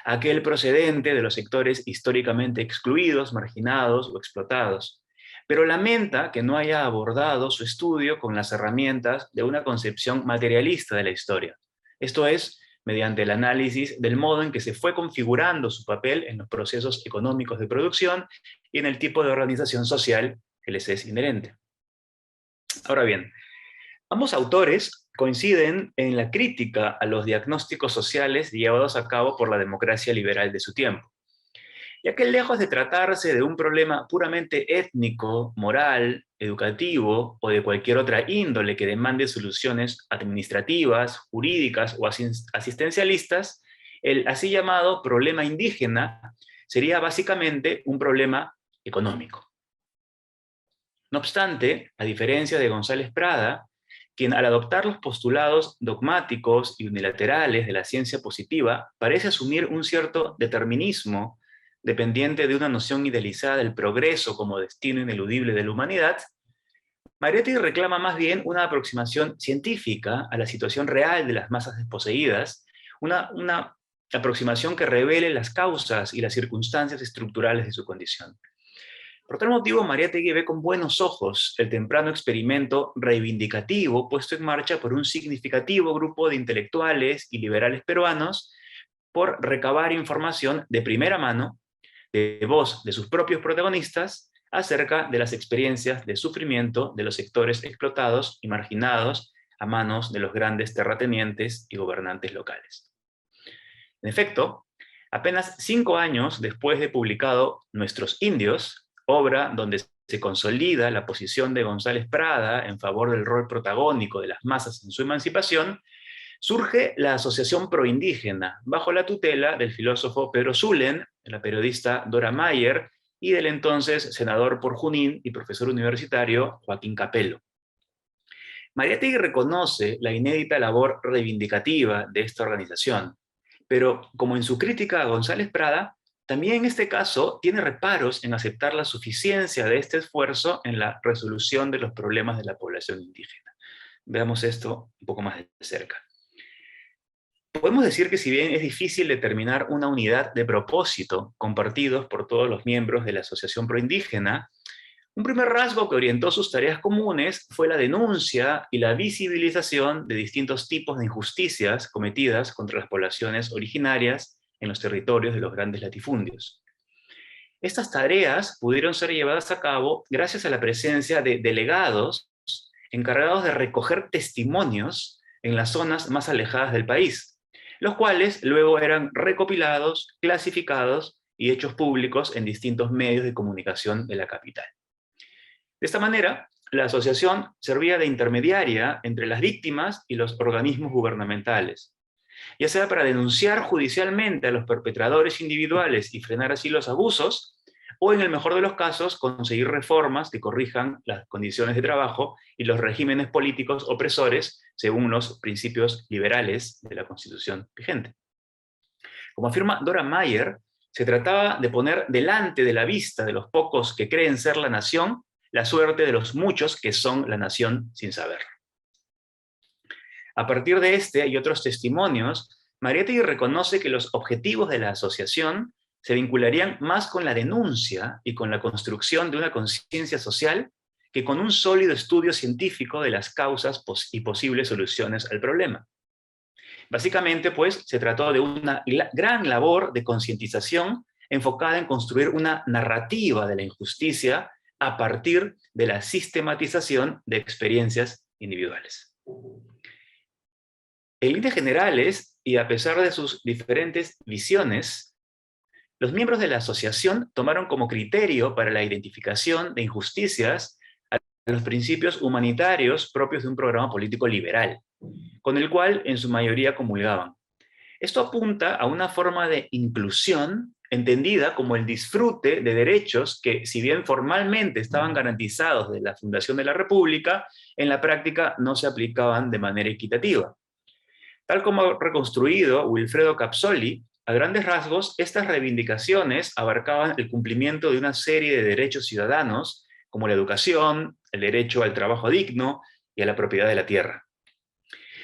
aquel procedente de los sectores históricamente excluidos, marginados o explotados, pero lamenta que no haya abordado su estudio con las herramientas de una concepción materialista de la historia, esto es, mediante el análisis del modo en que se fue configurando su papel en los procesos económicos de producción y en el tipo de organización social que les es inherente. Ahora bien, ambos autores coinciden en la crítica a los diagnósticos sociales llevados a cabo por la democracia liberal de su tiempo, ya que lejos de tratarse de un problema puramente étnico, moral, educativo o de cualquier otra índole que demande soluciones administrativas, jurídicas o asistencialistas, el así llamado problema indígena sería básicamente un problema económico. No obstante, a diferencia de González Prada, quien al adoptar los postulados dogmáticos y unilaterales de la ciencia positiva parece asumir un cierto determinismo dependiente de una noción idealizada del progreso como destino ineludible de la humanidad, Mariátegui reclama más bien una aproximación científica a la situación real de las masas desposeídas, una aproximación que revele las causas y las circunstancias estructurales de su condición. Por tal motivo, Mariátegui ve con buenos ojos el temprano experimento reivindicativo puesto en marcha por un significativo grupo de intelectuales y liberales peruanos por recabar información de primera mano, de voz de sus propios protagonistas, acerca de las experiencias de sufrimiento de los sectores explotados y marginados a manos de los grandes terratenientes y gobernantes locales. En efecto, apenas 5 años después de publicado Nuestros Indios, obra donde se consolida la posición de González Prada en favor del rol protagónico de las masas en su emancipación, surge la Asociación Proindígena, bajo la tutela del filósofo Pedro Zulem, de la periodista Dora Mayer y del entonces senador por Junín y profesor universitario Joaquín Capello. Mariátegui reconoce la inédita labor reivindicativa de esta organización, pero como en su crítica a González Prada, también en este caso tiene reparos en aceptar la suficiencia de este esfuerzo en la resolución de los problemas de la población indígena. Veamos esto un poco más de cerca. Podemos decir que si bien es difícil determinar una unidad de propósito compartidos por todos los miembros de la Asociación Proindígena, un primer rasgo que orientó sus tareas comunes fue la denuncia y la visibilización de distintos tipos de injusticias cometidas contra las poblaciones originarias en los territorios de los grandes latifundios. Estas tareas pudieron ser llevadas a cabo gracias a la presencia de delegados encargados de recoger testimonios en las zonas más alejadas del país, los cuales luego eran recopilados, clasificados y hechos públicos en distintos medios de comunicación de la capital. De esta manera, la asociación servía de intermediaria entre las víctimas y los organismos gubernamentales, ya sea para denunciar judicialmente a los perpetradores individuales y frenar así los abusos, o en el mejor de los casos, conseguir reformas que corrijan las condiciones de trabajo y los regímenes políticos opresores según los principios liberales de la Constitución vigente. Como afirma Dora Mayer, se trataba de poner delante de la vista de los pocos que creen ser la nación la suerte de los muchos que son la nación sin saberlo. A partir de este y otros testimonios, Mariátegui reconoce que los objetivos de la asociación se vincularían más con la denuncia y con la construcción de una conciencia social que con un sólido estudio científico de las causas y posibles soluciones al problema. Básicamente, pues, se trató de una gran labor de concientización enfocada en construir una narrativa de la injusticia a partir de la sistematización de experiencias individuales. En líneas generales, y a pesar de sus diferentes visiones, los miembros de la asociación tomaron como criterio para la identificación de injusticias a los principios humanitarios propios de un programa político liberal, con el cual en su mayoría comulgaban. Esto apunta a una forma de inclusión entendida como el disfrute de derechos que, si bien formalmente estaban garantizados desde la fundación de la República, en la práctica no se aplicaban de manera equitativa. Tal como ha reconstruido Wilfredo Capsoli, a grandes rasgos, estas reivindicaciones abarcaban el cumplimiento de una serie de derechos ciudadanos, como la educación, el derecho al trabajo digno y a la propiedad de la tierra.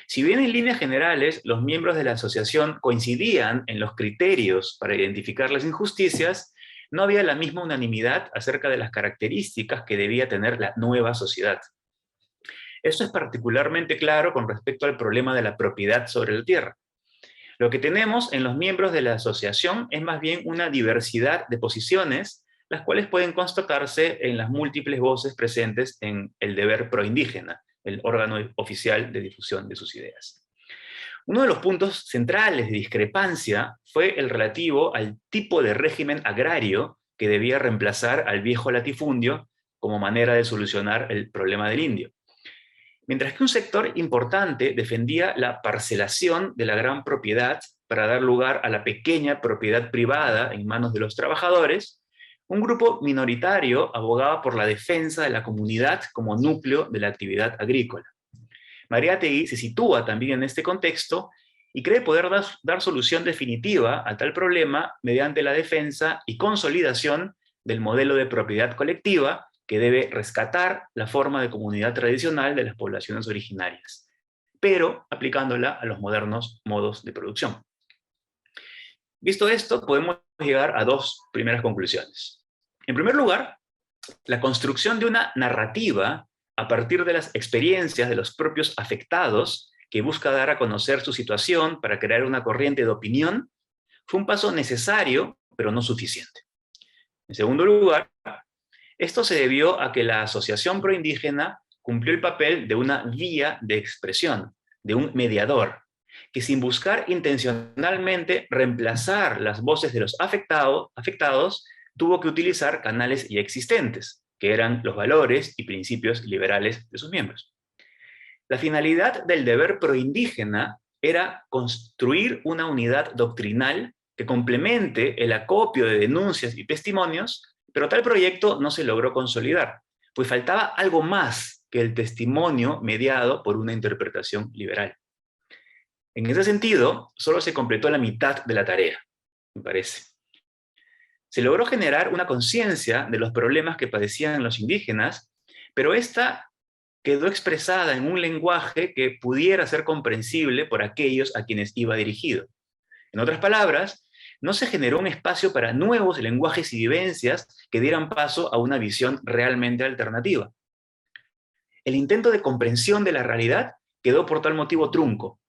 Si bien en líneas generales los miembros de la asociación coincidían en los criterios para identificar las injusticias, no había la misma unanimidad acerca de las características que debía tener la nueva sociedad. Esto es particularmente claro con respecto al problema de la propiedad sobre la tierra. Lo que tenemos en los miembros de la asociación es más bien una diversidad de posiciones, las cuales pueden constatarse en las múltiples voces presentes en el Deber Proindígena, el órgano oficial de difusión de sus ideas. Uno de los puntos centrales de discrepancia fue el relativo al tipo de régimen agrario que debía reemplazar al viejo latifundio como manera de solucionar el problema del indio. Mientras que un sector importante defendía la parcelación de la gran propiedad para dar lugar a la pequeña propiedad privada en manos de los trabajadores, un grupo minoritario abogaba por la defensa de la comunidad como núcleo de la actividad agrícola. Mariátegui se sitúa también en este contexto y cree poder dar solución definitiva a tal problema mediante la defensa y consolidación del modelo de propiedad colectiva que debe rescatar la forma de comunidad tradicional de las poblaciones originarias, pero aplicándola a los modernos modos de producción. Visto esto, podemos llegar a dos primeras conclusiones. En primer lugar, la construcción de una narrativa a partir de las experiencias de los propios afectados, que busca dar a conocer su situación para crear una corriente de opinión, fue un paso necesario, pero no suficiente. En segundo lugar, esto se debió a que la Asociación Proindígena cumplió el papel de una vía de expresión, de un mediador, que sin buscar intencionalmente reemplazar las voces de los afectados, tuvo que utilizar canales ya existentes, que eran los valores y principios liberales de sus miembros. La finalidad del Deber Proindígena era construir una unidad doctrinal que complemente el acopio de denuncias y testimonios, pero tal proyecto no se logró consolidar, pues faltaba algo más que el testimonio mediado por una interpretación liberal. En ese sentido, solo se completó la mitad de la tarea, me parece. Se logró generar una conciencia de los problemas que padecían los indígenas, pero esta quedó expresada en un lenguaje que pudiera ser comprensible por aquellos a quienes iba dirigido. En otras palabras, no se generó un espacio para nuevos lenguajes y vivencias que dieran paso a una visión realmente alternativa. El intento de comprensión de la realidad quedó por tal motivo trunco.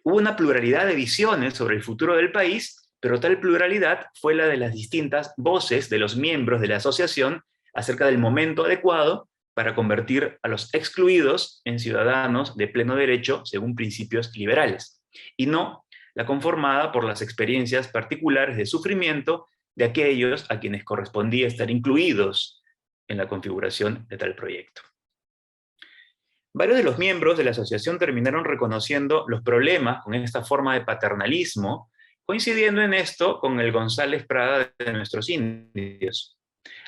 Hubo una pluralidad de visiones sobre el futuro del país, pero tal pluralidad fue la de las distintas voces de los miembros de la asociación acerca del momento adecuado para convertir a los excluidos en ciudadanos de pleno derecho según principios liberales, y no la conformada por las experiencias particulares de sufrimiento de aquellos a quienes correspondía estar incluidos en la configuración de tal proyecto. Varios de los miembros de la asociación terminaron reconociendo los problemas con esta forma de paternalismo, coincidiendo en esto con el González Prada de nuestros indios.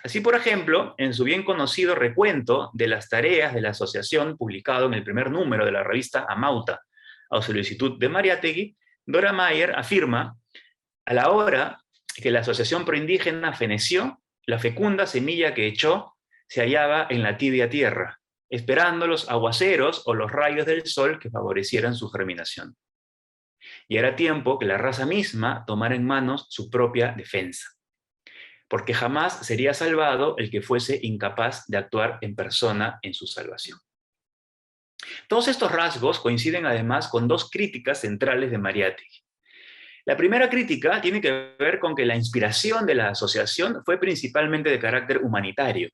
Así, por ejemplo, en su bien conocido recuento de las tareas de la asociación, publicado en el primer número de la revista Amauta, a solicitud de Mariátegui, Dora Mayer afirma: a la hora que la Asociación Proindígena feneció, la fecunda semilla que echó se hallaba en la tibia tierra, esperando los aguaceros o los rayos del sol que favorecieran su germinación. Y era tiempo que la raza misma tomara en manos su propia defensa, porque jamás sería salvado el que fuese incapaz de actuar en persona en su salvación. Todos estos rasgos coinciden además con dos críticas centrales de Mariátegui. La primera crítica tiene que ver con que la inspiración de la asociación fue principalmente de carácter humanitario,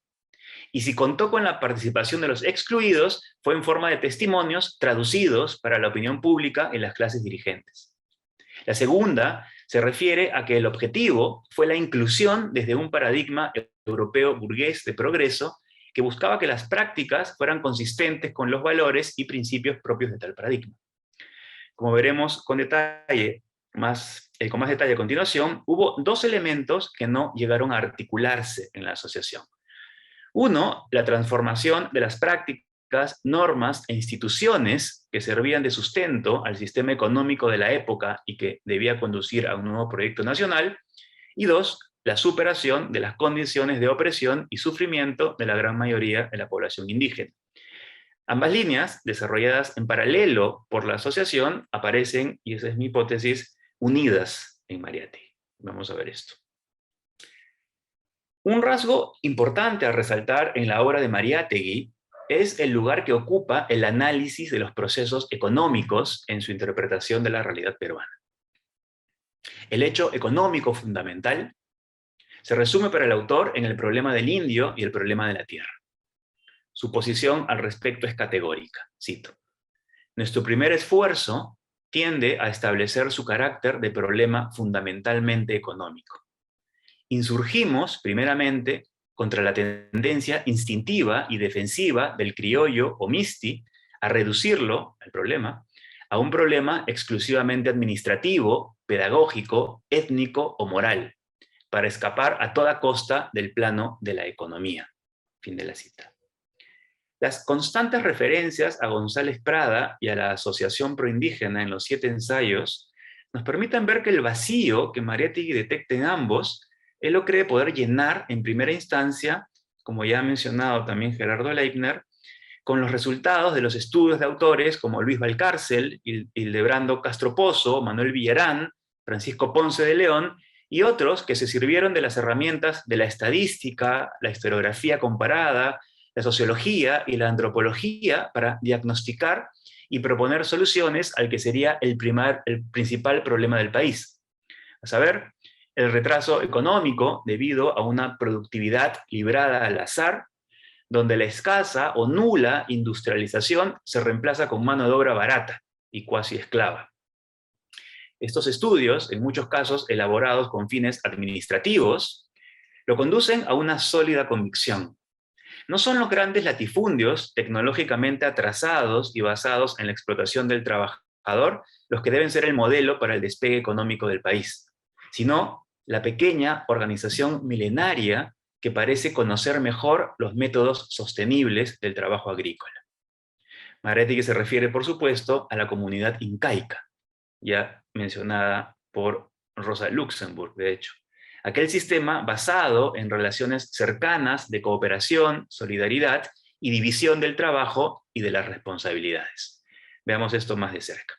y si contó con la participación de los excluidos, fue en forma de testimonios traducidos para la opinión pública en las clases dirigentes. La segunda se refiere a que el objetivo fue la inclusión desde un paradigma europeo burgués de progreso que buscaba que las prácticas fueran consistentes con los valores y principios propios de tal paradigma. Como veremos con detalle, con más detalle a continuación, hubo dos elementos que no llegaron a articularse en la asociación. Uno, la transformación de las prácticas prácticas, normas e instituciones que servían de sustento al sistema económico de la época y que debía conducir a un nuevo proyecto nacional. Y dos, la superación de las condiciones de opresión y sufrimiento de la gran mayoría de la población indígena. Ambas líneas, desarrolladas en paralelo por la asociación, aparecen, y esa es mi hipótesis, unidas en Mariátegui. Vamos a ver esto. Un rasgo importante a resaltar en la obra de Mariátegui es el lugar que ocupa el análisis de los procesos económicos en su interpretación de la realidad peruana. El hecho económico fundamental se resume para el autor en el problema del indio y el problema de la tierra. Su posición al respecto es categórica, cito: nuestro primer esfuerzo tiende a establecer su carácter de problema fundamentalmente económico. Insurgimos, primeramente, contra la tendencia instintiva y defensiva del criollo o misti a reducirlo, el problema, a un problema exclusivamente administrativo, pedagógico, étnico o moral, para escapar a toda costa del plano de la economía. Fin de la cita. Las constantes referencias a González Prada y a la Asociación Proindígena en los 7 ensayos nos permiten ver que el vacío que Mariátegui detecta en ambos, él lo cree poder llenar en primera instancia, como ya ha mencionado también Gerardo Leitner, con los resultados de los estudios de autores como Luis Valcárcel, Hildebrando Castro Pozo, Manuel Villarán, Francisco Ponce de León, y otros que se sirvieron de las herramientas de la estadística, la historiografía comparada, la sociología y la antropología para diagnosticar y proponer soluciones al que sería el principal problema del país, a saber, el retraso económico debido a una productividad librada al azar, donde la escasa o nula industrialización se reemplaza con mano de obra barata y cuasi esclava. Estos estudios, en muchos casos elaborados con fines administrativos, lo conducen a una sólida convicción. No son los grandes latifundios tecnológicamente atrasados y basados en la explotación del trabajador los que deben ser el modelo para el despegue económico del país, sino la pequeña organización milenaria que parece conocer mejor los métodos sostenibles del trabajo agrícola. Mariátegui se refiere, por supuesto, a la comunidad incaica, ya mencionada por Rosa Luxemburg, de hecho. Aquel sistema basado en relaciones cercanas de cooperación, solidaridad y división del trabajo y de las responsabilidades. Veamos esto más de cerca.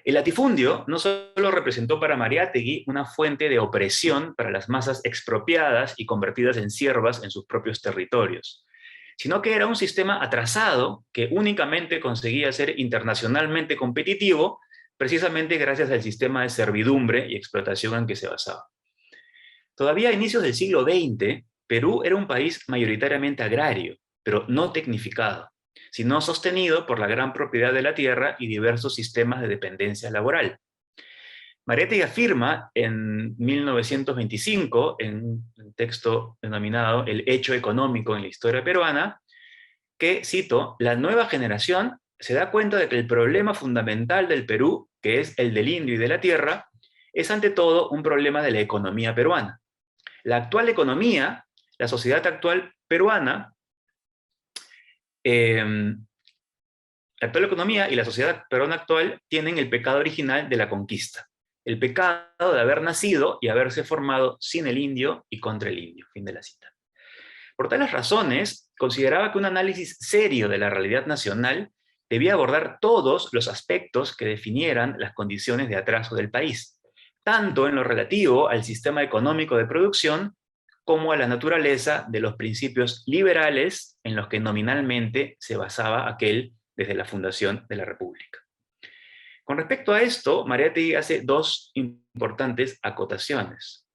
El latifundio no solo representó para Mariátegui una fuente de opresión para las masas expropiadas y convertidas en siervas en sus propios territorios, sino que era un sistema atrasado que únicamente conseguía ser internacionalmente competitivo precisamente gracias al sistema de servidumbre y explotación en que se basaba. Todavía a inicios del siglo XX, Perú era un país mayoritariamente agrario, pero no tecnificado, sino sostenido por la gran propiedad de la tierra y diversos sistemas de dependencia laboral. Mariátegui afirma en 1925, en un texto denominado El hecho económico en la historia peruana, que, cito, la nueva generación se da cuenta de que el problema fundamental del Perú, que es el del indio y de la tierra, es ante todo un problema de la economía peruana. La actual economía, la sociedad actual peruana, la actual economía y la sociedad peruana actual tienen el pecado original de la conquista, el pecado de haber nacido y haberse formado sin el indio y contra el indio. Fin de la cita. Por tales razones, consideraba que un análisis serio de la realidad nacional debía abordar todos los aspectos que definieran las condiciones de atraso del país, tanto en lo relativo al sistema económico de producción como a la naturaleza de los principios liberales en los que nominalmente se basaba aquel desde la fundación de la República. Con respecto a esto, Mariátegui hace dos importantes acotaciones.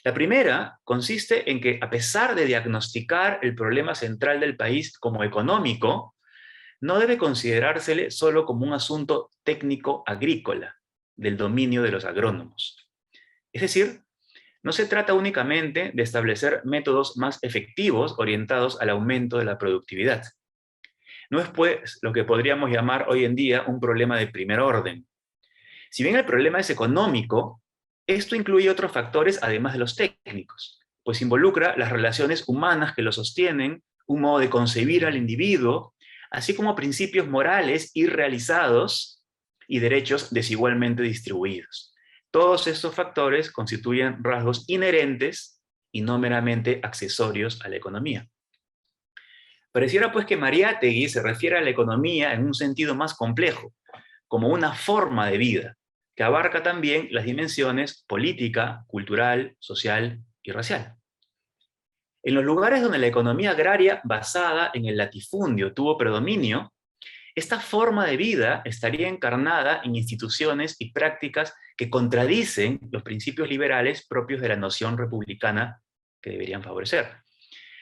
La primera consiste en que, a pesar de diagnosticar el problema central del país como económico, no debe considerársele solo como un asunto técnico agrícola, del dominio de los agrónomos. Es decir, no se trata únicamente de establecer métodos más efectivos orientados al aumento de la productividad. No es, pues, lo que podríamos llamar hoy en día un problema de primer orden. Si bien el problema es económico, esto incluye otros factores además de los técnicos, pues involucra las relaciones humanas que lo sostienen, un modo de concebir al individuo, así como principios morales irrealizados y derechos desigualmente distribuidos. Todos estos factores constituyen rasgos inherentes y no meramente accesorios a la economía. Pareciera pues que Mariátegui se refiere a la economía en un sentido más complejo, como una forma de vida, que abarca también las dimensiones política, cultural, social y racial. En los lugares donde la economía agraria basada en el latifundio tuvo predominio, esta forma de vida estaría encarnada en instituciones y prácticas que contradicen los principios liberales propios de la noción republicana que deberían favorecer.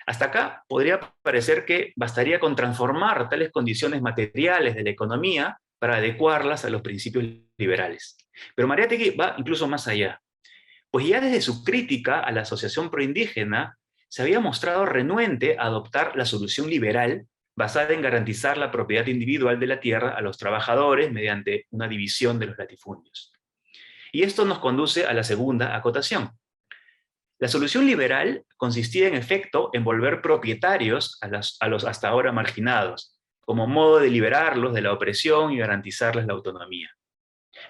Hasta acá podría parecer que bastaría con transformar tales condiciones materiales de la economía para adecuarlas a los principios liberales. Pero Mariátegui va incluso más allá, pues ya desde su crítica a la asociación proindígena se había mostrado renuente a adoptar la solución liberal basada en garantizar la propiedad individual de la tierra a los trabajadores mediante una división de los latifundios. Y esto nos conduce a la segunda acotación. La solución liberal consistía en efecto en volver propietarios a los hasta ahora marginados, como modo de liberarlos de la opresión y garantizarles la autonomía.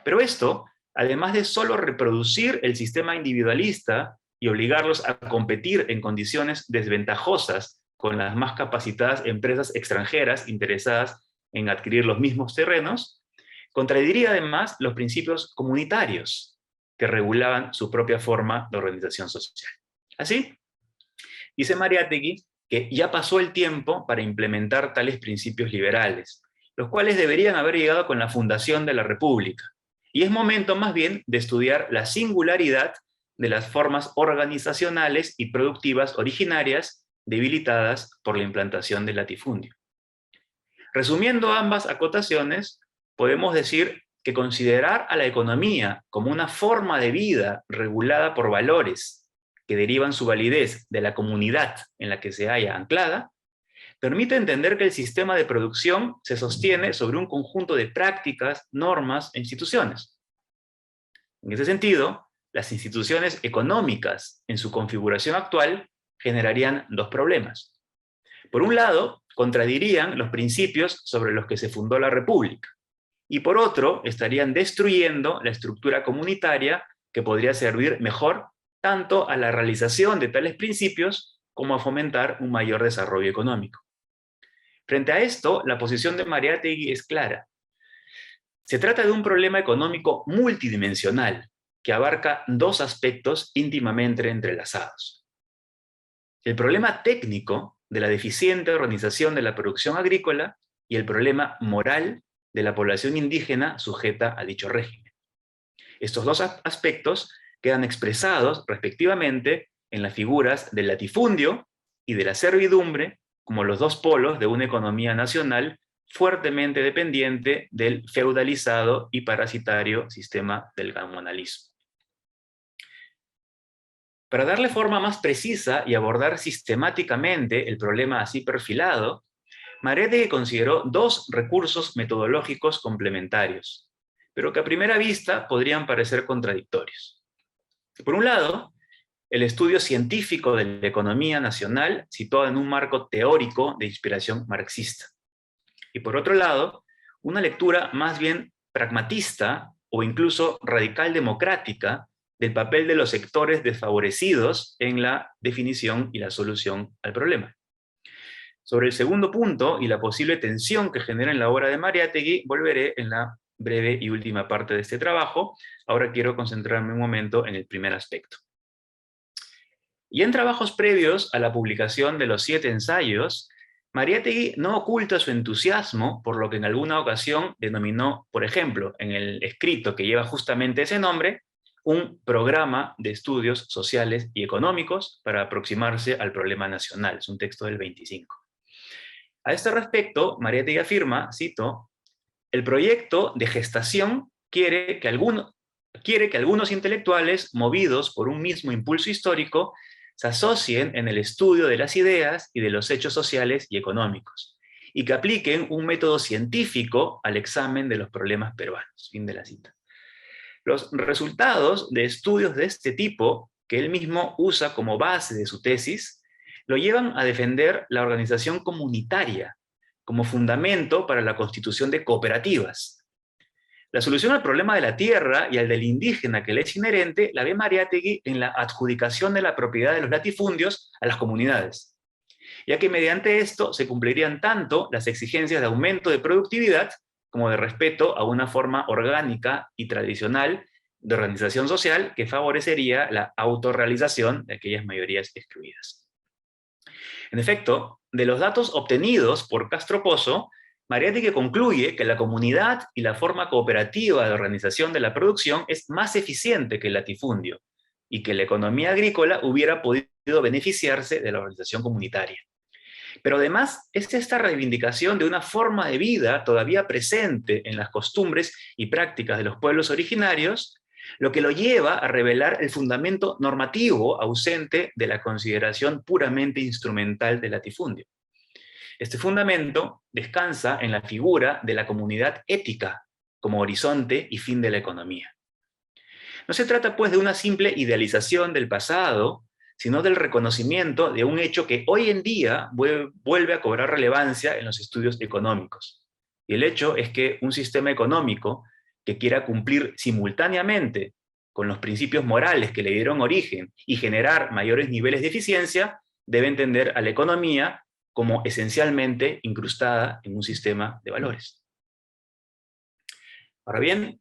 Pero esto, además de solo reproducir el sistema individualista y obligarlos a competir en condiciones desventajosas con las más capacitadas empresas extranjeras interesadas en adquirir los mismos terrenos, contradiría además los principios comunitarios que regulaban su propia forma de organización social. Así, dice Mariátegui que ya pasó el tiempo para implementar tales principios liberales, los cuales deberían haber llegado con la fundación de la República, y es momento más bien de estudiar la singularidad de las formas organizacionales y productivas originarias debilitadas por la implantación del latifundio. Resumiendo ambas acotaciones, podemos decir que considerar a la economía como una forma de vida regulada por valores que derivan su validez de la comunidad en la que se halla anclada, permite entender que el sistema de producción se sostiene sobre un conjunto de prácticas, normas e instituciones. En ese sentido, las instituciones económicas en su configuración actual generarían dos problemas. Por un lado, contradirían los principios sobre los que se fundó la República, y por otro, estarían destruyendo la estructura comunitaria que podría servir mejor tanto a la realización de tales principios como a fomentar un mayor desarrollo económico. Frente a esto, la posición de Mariátegui es clara. Se trata de un problema económico multidimensional que abarca dos aspectos íntimamente entrelazados. El problema técnico de la deficiente organización de la producción agrícola y el problema moral de la población indígena sujeta a dicho régimen. Estos dos aspectos quedan expresados respectivamente en las figuras del latifundio y de la servidumbre como los dos polos de una economía nacional fuertemente dependiente del feudalizado y parasitario sistema del gamonalismo. Para darle forma más precisa y abordar sistemáticamente el problema así perfilado, Mariátegui consideró dos recursos metodológicos complementarios, pero que a primera vista podrían parecer contradictorios. Por un lado, el estudio científico de la economía nacional situado en un marco teórico de inspiración marxista. Y por otro lado, una lectura más bien pragmatista o incluso radical democrática del papel de los sectores desfavorecidos en la definición y la solución al problema. Sobre el segundo punto y la posible tensión que genera en la obra de Mariátegui, volveré en la breve y última parte de este trabajo. Ahora quiero concentrarme un momento en el primer aspecto. Y en trabajos previos a la publicación de los 7 ensayos, Mariátegui no oculta su entusiasmo por lo que en alguna ocasión denominó, por ejemplo, en el escrito que lleva justamente ese nombre, un programa de estudios sociales y económicos para aproximarse al problema nacional. Es un texto del 25. A este respecto, Mariátegui afirma, cito, el proyecto de gestación quiere que algunos intelectuales, movidos por un mismo impulso histórico, se asocien en el estudio de las ideas y de los hechos sociales y económicos, y que apliquen un método científico al examen de los problemas peruanos. Fin de la cita. Los resultados de estudios de este tipo, que él mismo usa como base de su tesis, lo llevan a defender la organización comunitaria como fundamento para la constitución de cooperativas. La solución al problema de la tierra y al del indígena que le es inherente la ve Mariátegui en la adjudicación de la propiedad de los latifundios a las comunidades, ya que mediante esto se cumplirían tanto las exigencias de aumento de productividad como de respeto a una forma orgánica y tradicional de organización social que favorecería la autorrealización de aquellas mayorías excluidas. En efecto, de los datos obtenidos por Castro Pozo, Mariátegui concluye que la comunidad y la forma cooperativa de organización de la producción es más eficiente que el latifundio y que la economía agrícola hubiera podido beneficiarse de la organización comunitaria. Pero además es esta reivindicación de una forma de vida todavía presente en las costumbres y prácticas de los pueblos originarios lo que lo lleva a revelar el fundamento normativo ausente de la consideración puramente instrumental del latifundio. Este fundamento descansa en la figura de la comunidad ética como horizonte y fin de la economía. No se trata pues de una simple idealización del pasado, sino del reconocimiento de un hecho que hoy en día vuelve a cobrar relevancia en los estudios económicos. Y el hecho es que un sistema económico que quiera cumplir simultáneamente con los principios morales que le dieron origen y generar mayores niveles de eficiencia, debe entender a la economía como esencialmente incrustada en un sistema de valores. Ahora bien,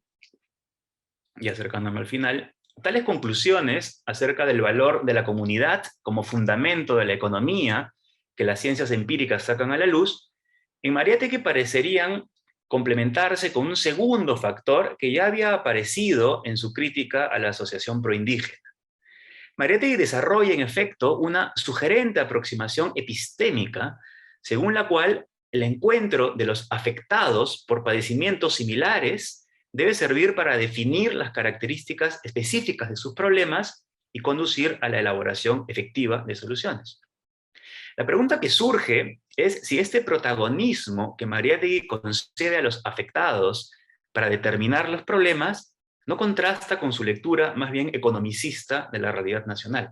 y acercándome al final, tales conclusiones acerca del valor de la comunidad como fundamento de la economía que las ciencias empíricas sacan a la luz, en Mariátegui parecerían complementarse con un segundo factor que ya había aparecido en su crítica a la asociación proindígena. Mariátegui desarrolla, en efecto, una sugerente aproximación epistémica, según la cual el encuentro de los afectados por padecimientos similares debe servir para definir las características específicas de sus problemas y conducir a la elaboración efectiva de soluciones. La pregunta que surge es si este protagonismo que Mariátegui concede a los afectados para determinar los problemas no contrasta con su lectura más bien economicista de la realidad nacional.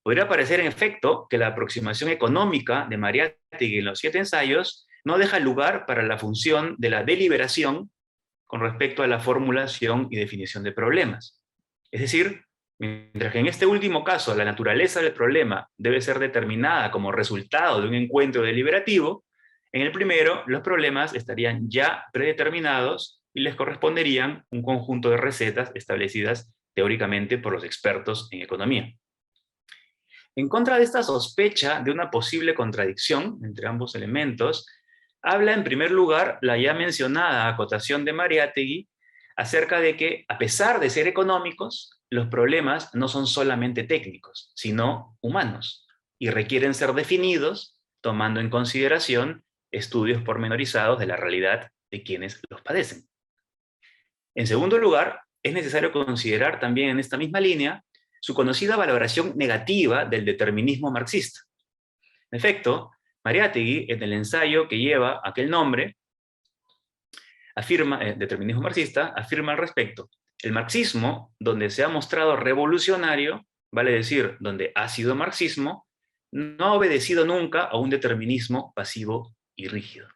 Podría parecer, en efecto, que la aproximación económica de Mariátegui en los 7 ensayos no deja lugar para la función de la deliberación con respecto a la formulación y definición de problemas. Es decir, mientras que en este último caso la naturaleza del problema debe ser determinada como resultado de un encuentro deliberativo, en el primero los problemas estarían ya predeterminados y les corresponderían un conjunto de recetas establecidas teóricamente por los expertos en economía. En contra de esta sospecha de una posible contradicción entre ambos elementos, habla en primer lugar la ya mencionada acotación de Mariátegui acerca de que, a pesar de ser económicos, los problemas no son solamente técnicos, sino humanos, y requieren ser definidos tomando en consideración estudios pormenorizados de la realidad de quienes los padecen. En segundo lugar, es necesario considerar también en esta misma línea su conocida valoración negativa del determinismo marxista. En efecto, Mariátegui, en el ensayo que lleva aquel nombre, afirma, determinismo marxista, afirma al respecto: el marxismo, donde se ha mostrado revolucionario, vale decir, donde ha sido marxismo, no ha obedecido nunca a un determinismo pasivo y rígido.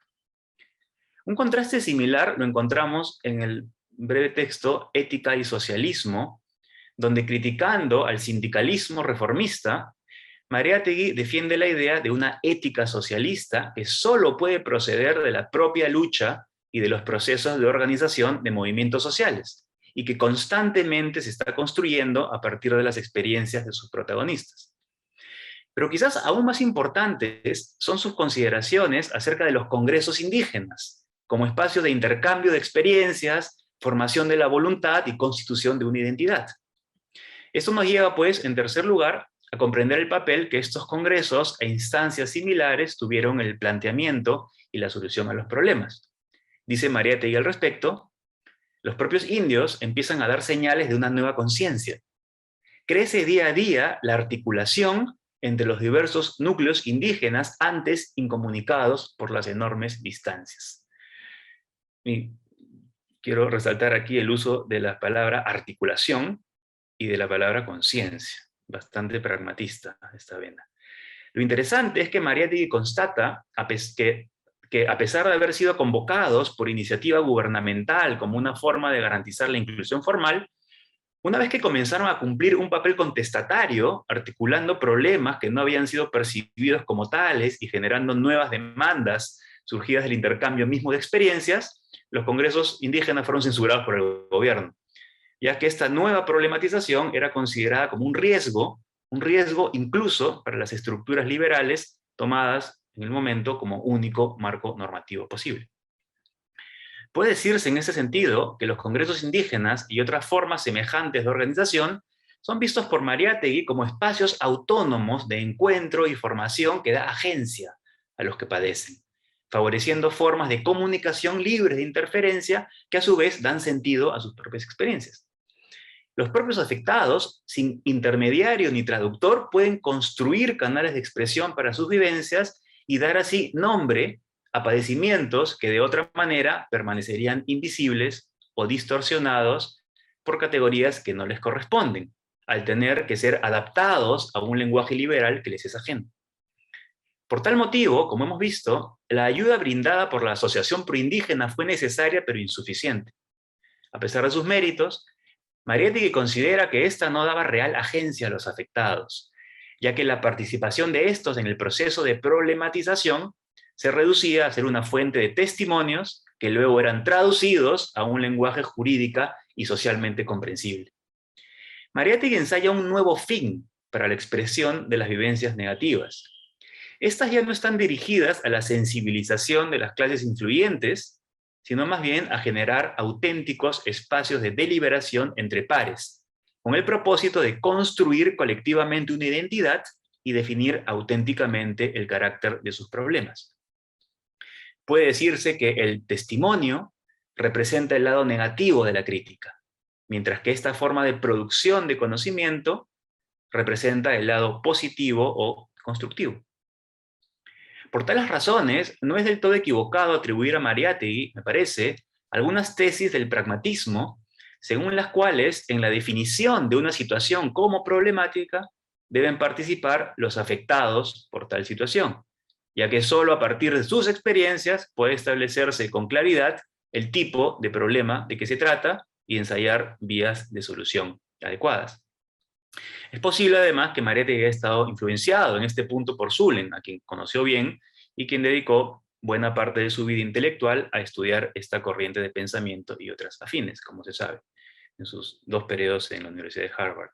Un contraste similar lo encontramos en el breve texto Ética y Socialismo, donde, criticando al sindicalismo reformista, Mariátegui defiende la idea de una ética socialista que solo puede proceder de la propia lucha y de los procesos de organización de movimientos sociales, y que constantemente se está construyendo a partir de las experiencias de sus protagonistas. Pero quizás aún más importantes son sus consideraciones acerca de los congresos indígenas, como espacios de intercambio de experiencias, formación de la voluntad y constitución de una identidad. Esto nos lleva, pues, en tercer lugar, a comprender el papel que estos congresos e instancias similares tuvieron en el planteamiento y la solución a los problemas. Dice Mariátegui al respecto: los propios indios empiezan a dar señales de una nueva conciencia. Crece día a día la articulación entre los diversos núcleos indígenas antes incomunicados por las enormes distancias. Y quiero resaltar aquí el uso de la palabra articulación y de la palabra conciencia. Bastante pragmatista esta vena. Lo interesante es que Mariátegui constata que a pesar de haber sido convocados por iniciativa gubernamental como una forma de garantizar la inclusión formal, una vez que comenzaron a cumplir un papel contestatario, articulando problemas que no habían sido percibidos como tales y generando nuevas demandas surgidas del intercambio mismo de experiencias, los congresos indígenas fueron censurados por el gobierno, ya que esta nueva problematización era considerada como un riesgo incluso para las estructuras liberales tomadas en el momento como único marco normativo posible. Puede decirse en ese sentido que los congresos indígenas y otras formas semejantes de organización son vistos por Mariátegui como espacios autónomos de encuentro y formación que da agencia a los que padecen, favoreciendo formas de comunicación libres de interferencia que a su vez dan sentido a sus propias experiencias. Los propios afectados, sin intermediario ni traductor, pueden construir canales de expresión para sus vivencias y dar así nombre a padecimientos que de otra manera permanecerían invisibles o distorsionados por categorías que no les corresponden, al tener que ser adaptados a un lenguaje liberal que les es ajeno. Por tal motivo, como hemos visto, la ayuda brindada por la Asociación Proindígena fue necesaria pero insuficiente. A pesar de sus méritos, Mariátegui considera que esta no daba real agencia a los afectados, ya que la participación de estos en el proceso de problematización se reducía a ser una fuente de testimonios que luego eran traducidos a un lenguaje jurídica y socialmente comprensible. Mariátegui ensaya un nuevo fin para la expresión de las vivencias negativas. Estas ya no están dirigidas a la sensibilización de las clases influyentes, sino más bien a generar auténticos espacios de deliberación entre pares, con el propósito de construir colectivamente una identidad y definir auténticamente el carácter de sus problemas. Puede decirse que el testimonio representa el lado negativo de la crítica, mientras que esta forma de producción de conocimiento representa el lado positivo o constructivo. Por tales razones, no es del todo equivocado atribuir a Mariátegui, me parece, algunas tesis del pragmatismo, según las cuales, en la definición de una situación como problemática, deben participar los afectados por tal situación, ya que solo a partir de sus experiencias puede establecerse con claridad el tipo de problema de que se trata y ensayar vías de solución adecuadas. Es posible además que Mariátegui haya estado influenciado en este punto por Zulem, a quien conoció bien y quien dedicó buena parte de su vida intelectual a estudiar esta corriente de pensamiento y otras afines, como se sabe, en sus 2 periodos en la Universidad de Harvard.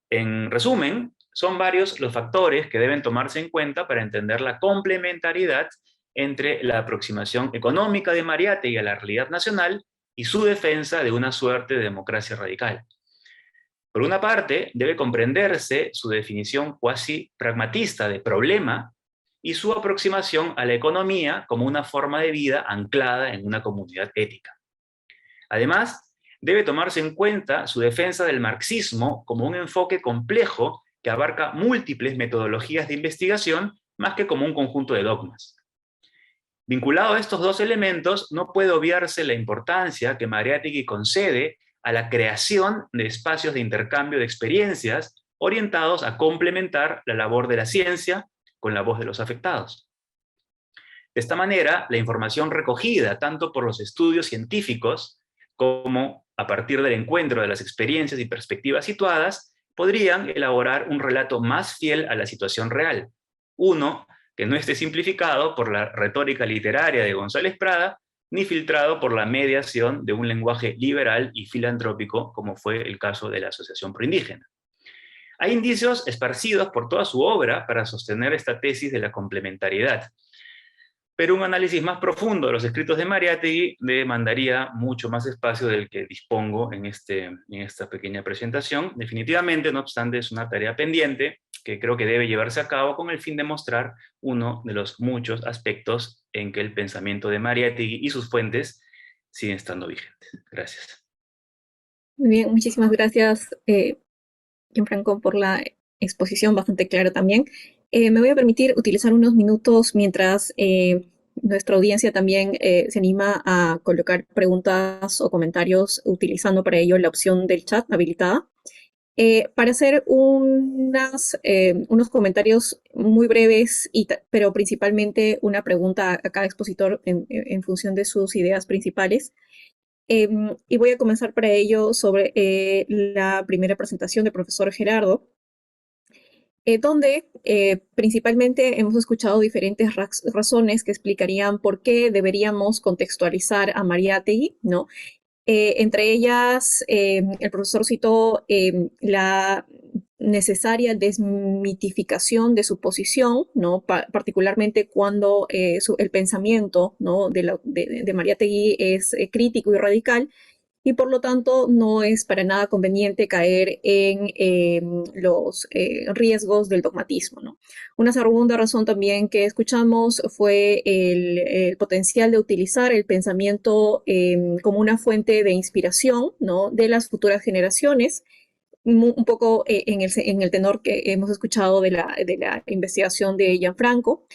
En resumen, son varios los factores que deben tomarse en cuenta para entender la complementariedad entre la aproximación económica de Mariátegui a la realidad nacional y su defensa de una suerte de democracia radical. Por una parte, debe comprenderse su definición cuasi pragmatista de problema y su aproximación a la economía como una forma de vida anclada en una comunidad ética. Además, debe tomarse en cuenta su defensa del marxismo como un enfoque complejo que abarca múltiples metodologías de investigación más que como un conjunto de dogmas. Vinculado a estos 2 elementos, no puede obviarse la importancia que Mariátegui concede a la creación de espacios de intercambio de experiencias orientados a complementar la labor de la ciencia con la voz de los afectados. De esta manera, la información recogida tanto por los estudios científicos como a partir del encuentro de las experiencias y perspectivas situadas, podrían elaborar un relato más fiel a la situación real, uno que no esté simplificado por la retórica literaria de González Prada, ni filtrado por la mediación de un lenguaje liberal y filantrópico, como fue el caso de la Asociación Proindígena. Hay indicios esparcidos por toda su obra para sostener esta tesis de la complementariedad, pero un análisis más profundo de los escritos de Mariátegui demandaría mucho más espacio del que dispongo en esta pequeña presentación. Definitivamente, no obstante, es una tarea pendiente que creo que debe llevarse a cabo con el fin de mostrar uno de los muchos aspectos en que el pensamiento de Mariátegui y sus fuentes siguen estando vigentes. Gracias. Muy bien, muchísimas gracias, Gianfranco, por la exposición bastante clara también. Me voy a permitir utilizar unos minutos mientras nuestra audiencia también se anima a colocar preguntas o comentarios utilizando para ello la opción del chat habilitada. Para hacer unos comentarios muy breves, pero principalmente una pregunta a cada expositor en función de sus ideas principales. Y voy a comenzar para ello sobre la primera presentación del profesor Gerardo, donde principalmente hemos escuchado diferentes razones que explicarían por qué deberíamos contextualizar a Mariátegui, ¿no? Entre ellas, el profesor citó la necesaria desmitificación de su posición, ¿no? Particularmente cuando el pensamiento, ¿no? de Mariátegui es crítico y radical, y por lo tanto no es para nada conveniente caer en los riesgos del dogmatismo, ¿no? Una segunda razón también que escuchamos fue el potencial de utilizar el pensamiento como una fuente de inspiración, ¿no? De las futuras generaciones, un poco en el tenor que hemos escuchado de la investigación de Gianfranco,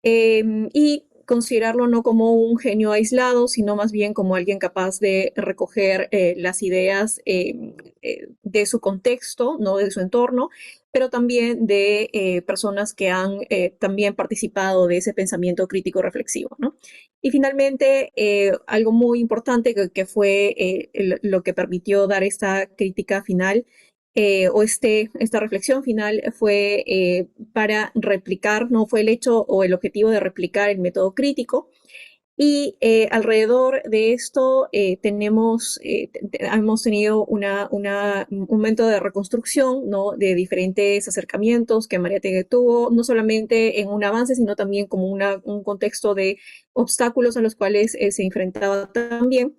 y considerarlo no como un genio aislado, sino más bien como alguien capaz de recoger las ideas de su contexto, ¿no? De su entorno, pero también de personas que han también participado de ese pensamiento crítico reflexivo, ¿no? Y finalmente, algo muy importante que fue lo que permitió dar esta crítica final, esta reflexión final fue para replicar, no fue el hecho o el objetivo de replicar el método crítico. Y alrededor de esto hemos tenido un momento de reconstrucción, ¿no? De diferentes acercamientos que Mariátegui tuvo, no solamente en un avance, sino también como un contexto de obstáculos a los cuales se enfrentaba también.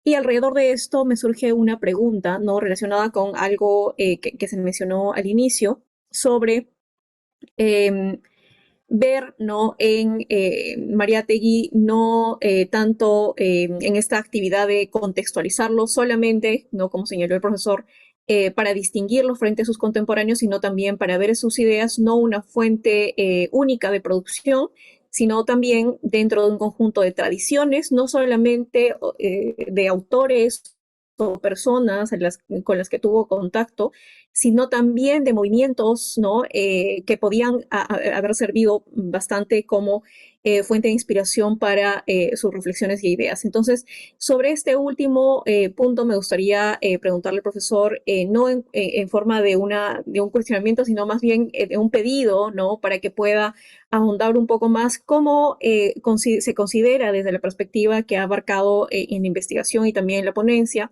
Y alrededor de esto me surge una pregunta, ¿no? Relacionada con algo que se mencionó al inicio sobre eh, ver, ¿no? En Mariátegui no tanto en esta actividad de contextualizarlo solamente, ¿no? Como señaló el profesor, para distinguirlo frente a sus contemporáneos, sino también para ver sus ideas no una fuente única de producción, sino también dentro de un conjunto de tradiciones, no solamente de autores o personas con las que tuvo contacto, sino también de movimientos, ¿no? Que podían haber servido bastante como fuente de inspiración para sus reflexiones y ideas. Entonces, sobre este último punto me gustaría preguntarle al profesor, no en forma de un cuestionamiento, sino más bien de un pedido, ¿no? Para que pueda ahondar un poco más cómo se considera desde la perspectiva que ha abarcado en la investigación y también en la ponencia,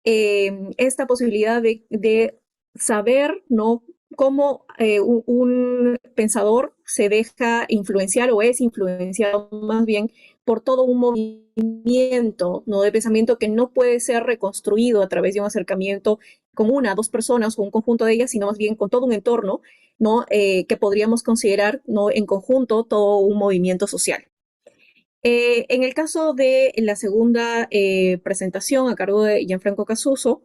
esta posibilidad de saber, ¿no? Cómo un pensador se deja influenciar o es influenciado más bien por todo un movimiento, ¿no? De pensamiento que no puede ser reconstruido a través de un acercamiento con una, dos personas o un conjunto de ellas, sino más bien con todo un entorno, ¿no? Que podríamos considerar, ¿no? En conjunto todo un movimiento social. En el caso de la segunda presentación a cargo de Gianfranco Casuso,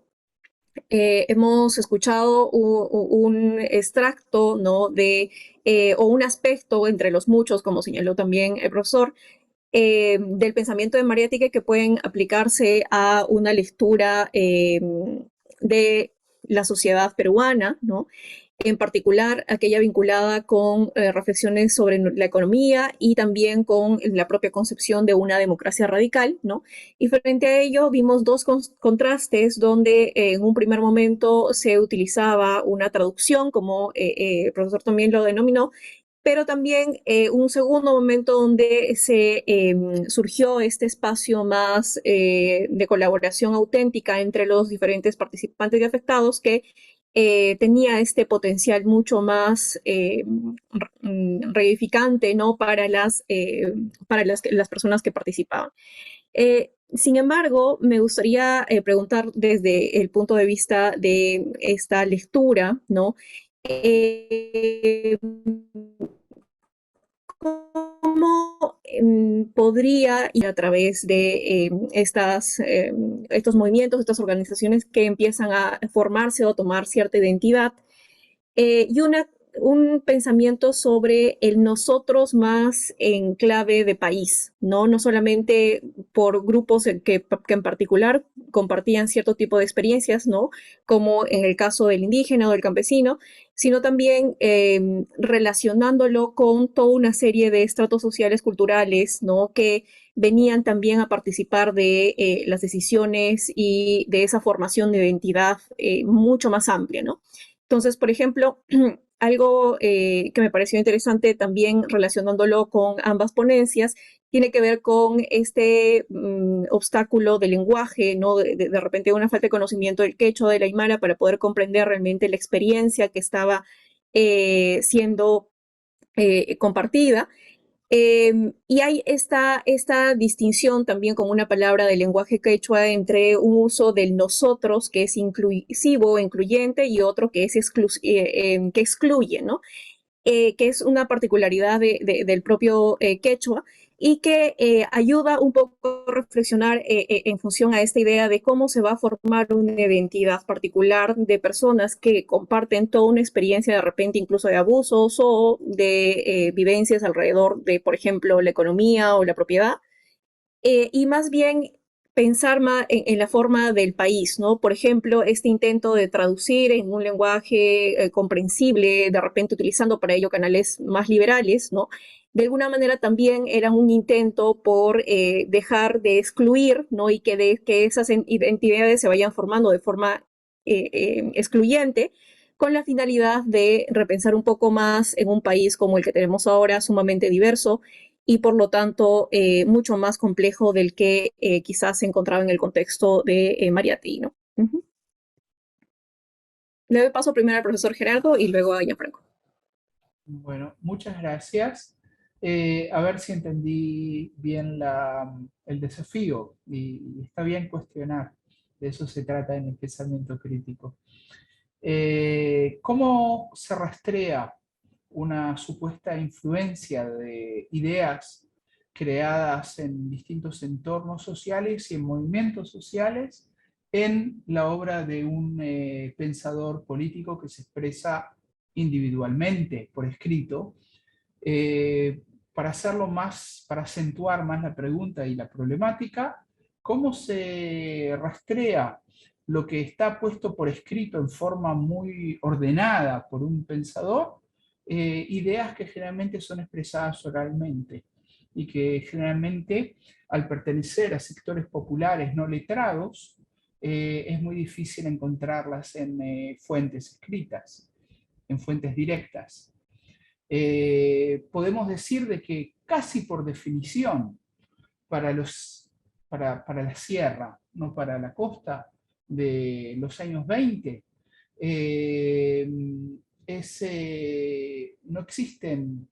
hemos escuchado un extracto, ¿no? O un aspecto entre los muchos, como señaló también el profesor, del pensamiento de Mariátegui que pueden aplicarse a una lectura de la sociedad peruana, ¿no? En particular aquella vinculada con reflexiones sobre la economía y también con la propia concepción de una democracia radical, ¿no? Y frente a ello vimos dos contrastes donde en un primer momento se utilizaba una traducción, como el profesor también lo denominó, pero también un segundo momento donde surgió este espacio más de colaboración auténtica entre los diferentes participantes y afectados que tenía este potencial mucho más reedificante, ¿no? Para las personas que participaban. Sin embargo, me gustaría preguntar desde el punto de vista de esta lectura, ¿no? ¿Cómo podría ir a través de estos movimientos, estas organizaciones que empiezan a formarse o a tomar cierta identidad? Y una un pensamiento sobre el nosotros más en clave de país, ¿no? No solamente por grupos que en particular compartían cierto tipo de experiencias, ¿no? Como en el caso del indígena o del campesino, sino también relacionándolo con toda una serie de estratos sociales culturales, ¿no? Que venían también a participar de las decisiones y de esa formación de identidad mucho más amplia, ¿no? Entonces, por ejemplo, algo que me pareció interesante también relacionándolo con ambas ponencias tiene que ver con este obstáculo del lenguaje, ¿no? De repente una falta de conocimiento del quechua, del aymara, para poder comprender realmente la experiencia que estaba siendo compartida. Y hay esta distinción también con una palabra del lenguaje quechua entre un uso del nosotros, que es inclusivo, incluyente, y otro que es que excluye, ¿no? Que es una particularidad del propio quechua y que ayuda un poco a reflexionar en función a esta idea de cómo se va a formar una identidad particular de personas que comparten toda una experiencia de repente incluso de abusos o de vivencias alrededor de, por ejemplo, la economía o la propiedad, y más bien pensar más en la forma del país, ¿no? Por ejemplo, este intento de traducir en un lenguaje comprensible, de repente utilizando para ello canales más liberales, ¿no? De alguna manera también era un intento por dejar de excluir, ¿no? Y que esas identidades se vayan formando de forma excluyente, con la finalidad de repensar un poco más en un país como el que tenemos ahora, sumamente diverso, y por lo tanto mucho más complejo del que quizás se encontraba en el contexto de Mariátegui, ¿no? Uh-huh. Le doy paso primero al profesor Gerardo y luego a Gianfranco. Bueno, muchas gracias. A ver si entendí bien el desafío y está bien cuestionar. De eso se trata en el pensamiento crítico. ¿Cómo se rastrea una supuesta influencia de ideas creadas en distintos entornos sociales y en movimientos sociales en la obra de un pensador político que se expresa individualmente, por escrito? Para hacerlo más, para acentuar más la pregunta y la problemática, ¿cómo se rastrea lo que está puesto por escrito en forma muy ordenada por un pensador? Ideas que generalmente son expresadas oralmente y que generalmente, al pertenecer a sectores populares no letrados, es muy difícil encontrarlas en fuentes escritas, en fuentes directas. Podemos decir de que casi por definición para, para la sierra, no para la costa de los años 20, no existen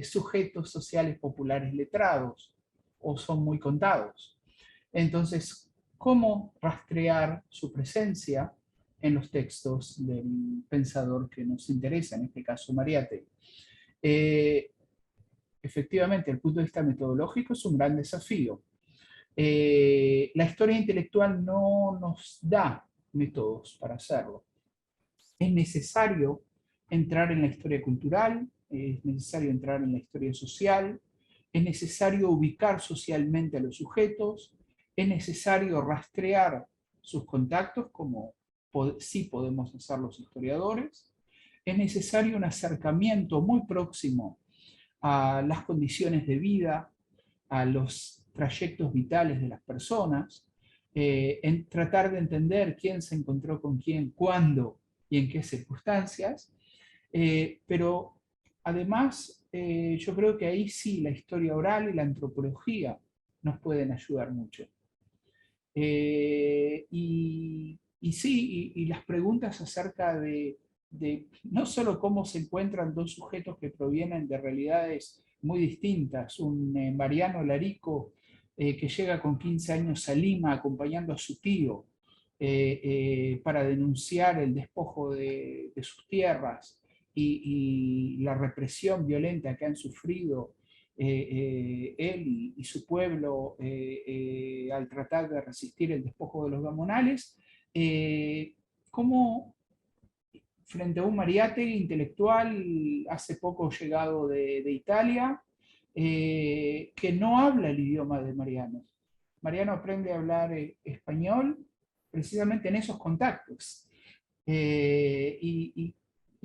sujetos sociales populares letrados o son muy contados. Entonces, ¿cómo rastrear su presencia en los textos del pensador que nos interesa, en este caso Mariátegui? Efectivamente, el punto de vista metodológico es un gran desafío. La historia intelectual no nos da métodos para hacerlo. Es necesario entrar en la historia cultural, es necesario entrar en la historia social, es necesario ubicar socialmente a los sujetos, es necesario rastrear sus contactos, como sí podemos hacer los historiadores, es necesario un acercamiento muy próximo a las condiciones de vida, a los trayectos vitales de las personas, en tratar de entender quién se encontró con quién, cuándo y en qué circunstancias, pero además yo creo que ahí sí la historia oral y la antropología nos pueden ayudar mucho. Y sí, y las preguntas acerca de no solo cómo se encuentran dos sujetos que provienen de realidades muy distintas, un Mariano Larico que llega con 15 años a Lima acompañando a su tío para denunciar el despojo de sus tierras y la represión violenta que han sufrido él y su pueblo al tratar de resistir el despojo de los gamonales, cómo frente a un Mariátegui intelectual hace poco llegado de Italia, que no habla el idioma de Mariano. Mariano aprende a hablar español precisamente en esos contactos. Y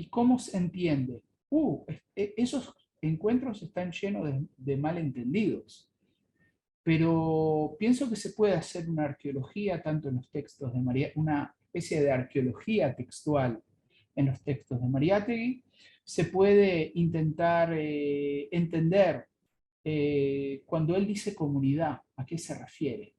cómo se entiende. Esos encuentros están llenos de malentendidos. Pero pienso que se puede hacer una arqueología tanto en los textos de Mariátegui, una especie de arqueología textual en los textos de Mariátegui. Se puede intentar entender cuando él dice comunidad, ¿a qué se refiere?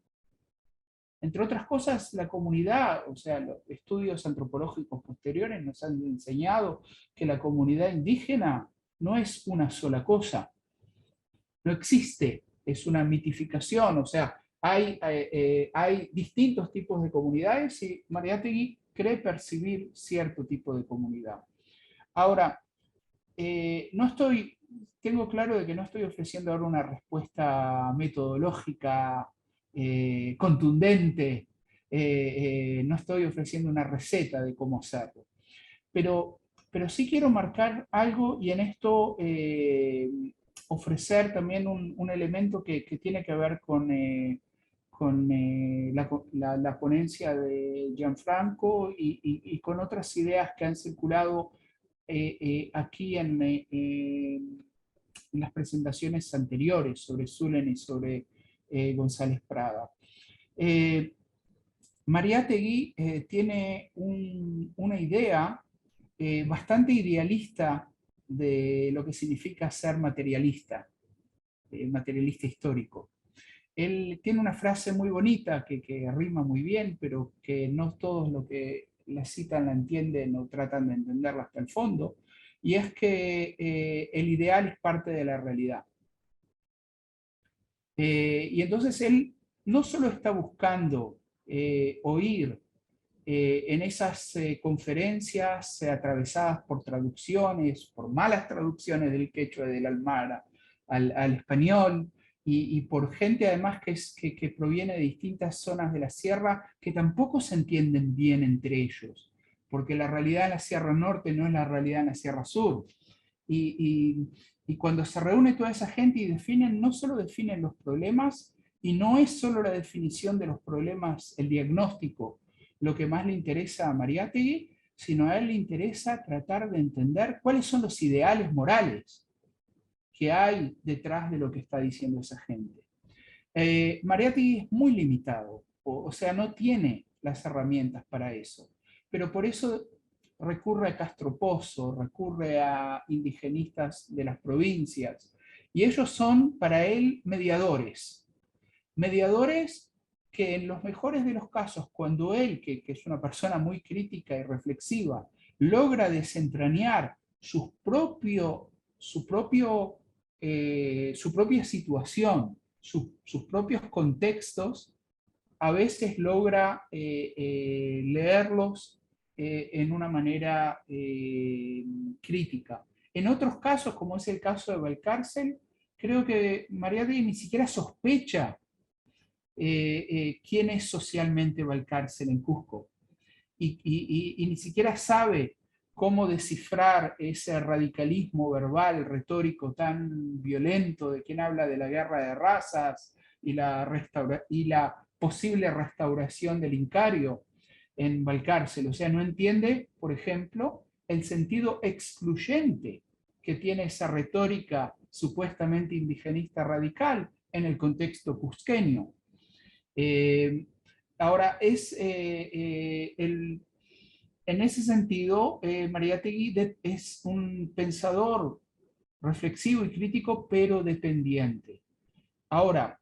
Entre otras cosas, la comunidad, o sea, los estudios antropológicos posteriores nos han enseñado que la comunidad indígena no es una sola cosa, no existe, es una mitificación, o sea, hay distintos tipos de comunidades y Mariátegui cree percibir cierto tipo de comunidad. Ahora, tengo claro de que no estoy ofreciendo ahora una respuesta metodológica contundente, no estoy ofreciendo una receta de cómo hacerlo, pero sí quiero marcar algo y en esto ofrecer también un elemento que tiene que ver con la ponencia de Gianfranco y con otras ideas que han circulado aquí en las presentaciones anteriores sobre Zulen y sobre González Prada. Mariátegui tiene una idea bastante idealista de lo que significa ser materialista, materialista histórico. Él tiene una frase muy bonita que rima muy bien, pero que no todos los que la citan la entienden o tratan de entenderla hasta el fondo, y es que el ideal es parte de la realidad. Y entonces él no solo está buscando oír en esas conferencias atravesadas por traducciones, por malas traducciones del quechua y del aymara al español, y por gente además que proviene de distintas zonas de la sierra que tampoco se entienden bien entre ellos, porque la realidad en la Sierra Norte no es la realidad en la Sierra Sur. Y cuando se reúne toda esa gente y definen, no solo definen los problemas, y no es solo la definición de los problemas, el diagnóstico, lo que más le interesa a Mariátegui, sino a él le interesa tratar de entender cuáles son los ideales morales que hay detrás de lo que está diciendo esa gente. Mariátegui es muy limitado, o sea, no tiene las herramientas para eso, pero por eso recurre a Castro Pozo, recurre a indigenistas de las provincias, y ellos son para él mediadores que en los mejores de los casos, cuando él, que es una persona muy crítica y reflexiva, logra desentrañar su propia situación, sus propios contextos, a veces logra leerlos en una manera crítica. En otros casos, como es el caso de Valcárcel, creo que Mariátegui ni siquiera sospecha quién es socialmente Valcárcel en Cusco. Y ni siquiera sabe cómo descifrar ese radicalismo verbal, retórico tan violento de quien habla de la guerra de razas y la posible restauración del Incario en Valcárcel. O sea, no entiende, por ejemplo, el sentido excluyente que tiene esa retórica supuestamente indigenista radical en el contexto cusqueño. Ahora, en ese sentido, Mariátegui es un pensador reflexivo y crítico, pero dependiente. Ahora,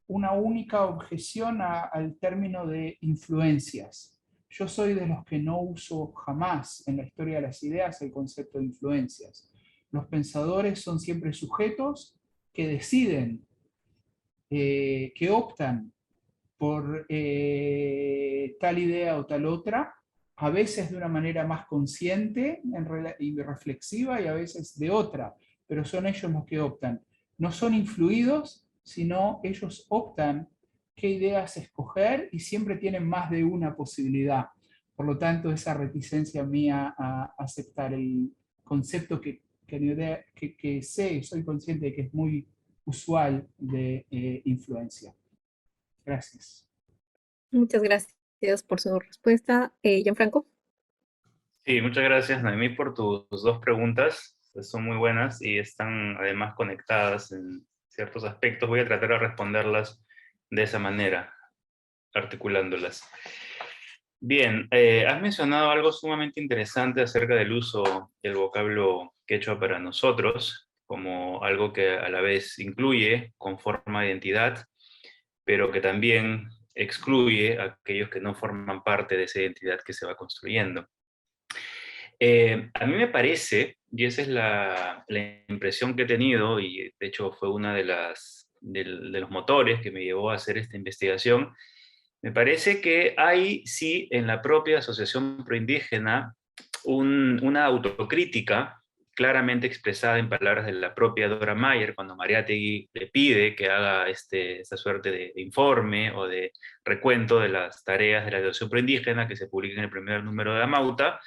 una única objeción al término de influencias. Yo soy de los que no uso jamás en la historia de las ideas el concepto de influencias. Los pensadores son siempre sujetos que deciden, que optan por tal idea o tal otra, a veces de una manera más consciente y reflexiva y a veces de otra, pero son ellos los que optan. No son influidos, sino ellos optan qué ideas escoger y siempre tienen más de una posibilidad. Por lo tanto, esa reticencia mía a aceptar el concepto que sé, soy consciente de que es muy usual de influencia. Gracias. Muchas gracias por su respuesta. Gianfranco. Sí, muchas gracias, Noemí, por tus dos preguntas. Son muy buenas y están además conectadas en ciertos aspectos. Voy a tratar de responderlas de esa manera, articulándolas. Bien, has mencionado algo sumamente interesante acerca del uso del vocablo quechua para nosotros, como algo que a la vez incluye, conforma identidad, pero que también excluye a aquellos que no forman parte de esa identidad que se va construyendo. A mí me parece, y esa es la impresión que he tenido, y de hecho fue una de los motores que me llevó a hacer esta investigación, me parece que hay, sí, en la propia Asociación Proindígena, una autocrítica claramente expresada en palabras de la propia Dora Mayer, cuando Mariátegui le pide que haga esta suerte de informe o de recuento de las tareas de la Asociación Proindígena que se publica en el primer número de Amauta.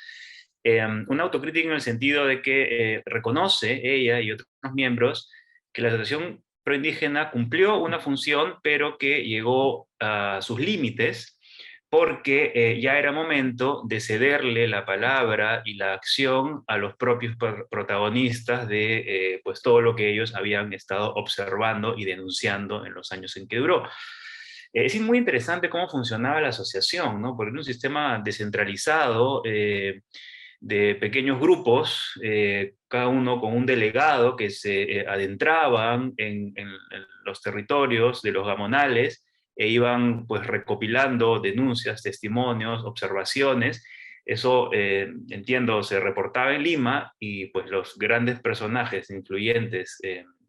Una autocrítica en el sentido de que reconoce ella y otros miembros que la Asociación Proindígena cumplió una función, pero que llegó a sus límites porque ya era momento de cederle la palabra y la acción a los propios protagonistas de pues todo lo que ellos habían estado observando y denunciando en los años en que duró. Es muy interesante cómo funcionaba la asociación, ¿no? Porque era un sistema descentralizado, de pequeños grupos, cada uno con un delegado que se adentraban en los territorios de los gamonales e iban pues recopilando denuncias, testimonios, observaciones. Eso, entiendo, se reportaba en Lima y pues los grandes personajes influyentes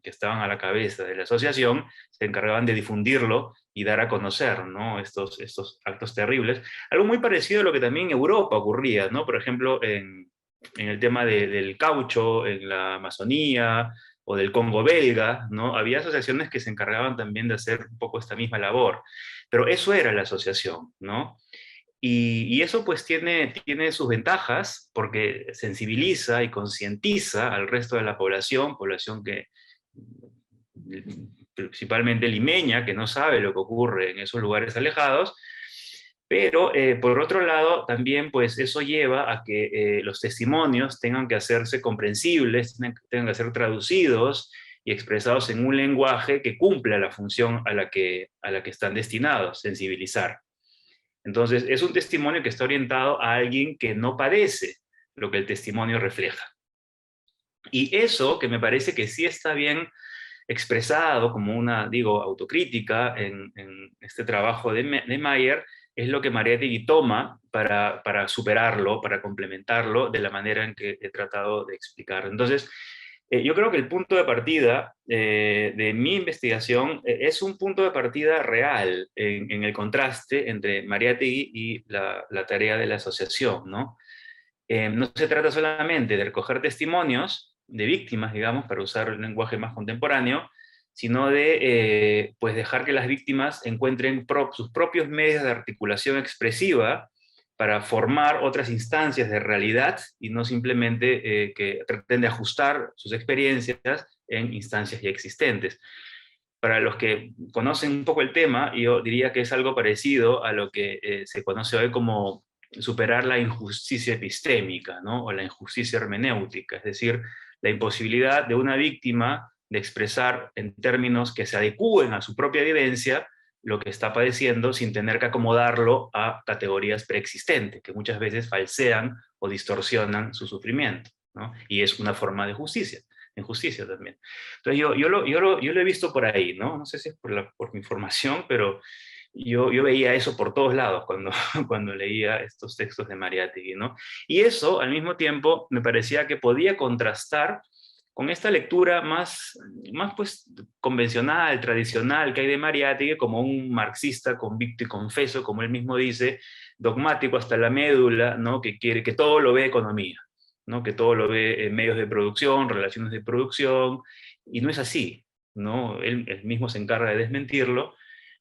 que estaban a la cabeza de la asociación se encargaban de difundirlo y dar a conocer, ¿no? estos actos terribles. Algo muy parecido a lo que también en Europa ocurría, ¿no? Por ejemplo, en el tema del caucho, en la Amazonía o del Congo belga, ¿no? Había asociaciones que se encargaban también de hacer un poco esta misma labor. Pero eso era la asociación, ¿no? Y eso pues tiene sus ventajas porque sensibiliza y concientiza al resto de la población que principalmente limeña, que no sabe lo que ocurre en esos lugares alejados, pero por otro lado también pues eso lleva a que los testimonios tengan que hacerse comprensibles, tengan que ser traducidos y expresados en un lenguaje que cumpla la función a la que están destinados, sensibilizar. Entonces, es un testimonio que está orientado a alguien que no padece lo que el testimonio refleja. Y eso, que me parece que sí está bien expresado como una, digo, autocrítica en este trabajo de Mayer, es lo que Mariátegui toma para superarlo, para complementarlo de la manera en que he tratado de explicar. Entonces, yo creo que el punto de partida de mi investigación es un punto de partida real en el contraste entre Mariátegui y la tarea de la asociación, ¿no? No se trata solamente de recoger testimonios de víctimas, digamos, para usar un lenguaje más contemporáneo, sino de pues dejar que las víctimas encuentren sus propios medios de articulación expresiva para formar otras instancias de realidad y no simplemente que traten de ajustar sus experiencias en instancias ya existentes. Para los que conocen un poco el tema, yo diría que es algo parecido a lo que se conoce hoy como superar la injusticia epistémica, ¿no? O la injusticia hermenéutica, es decir, la imposibilidad de una víctima de expresar en términos que se adecúen a su propia vivencia lo que está padeciendo sin tener que acomodarlo a categorías preexistentes, que muchas veces falsean o distorsionan su sufrimiento, ¿no? Y es una forma de justicia, injusticia también. Entonces yo lo he visto por ahí, ¿no? No sé si es por mi formación, pero yo veía eso por todos lados cuando, cuando leía estos textos de Mariátegui, ¿no? Y eso, al mismo tiempo, me parecía que podía contrastar con esta lectura más pues, convencional, tradicional que hay de Mariátegui, como un marxista convicto y confeso, como él mismo dice, dogmático hasta la médula, ¿no? Que quiere que todo lo ve economía, ¿no? Que todo lo ve en medios de producción, relaciones de producción, y no es así, ¿no? Él mismo se encarga de desmentirlo,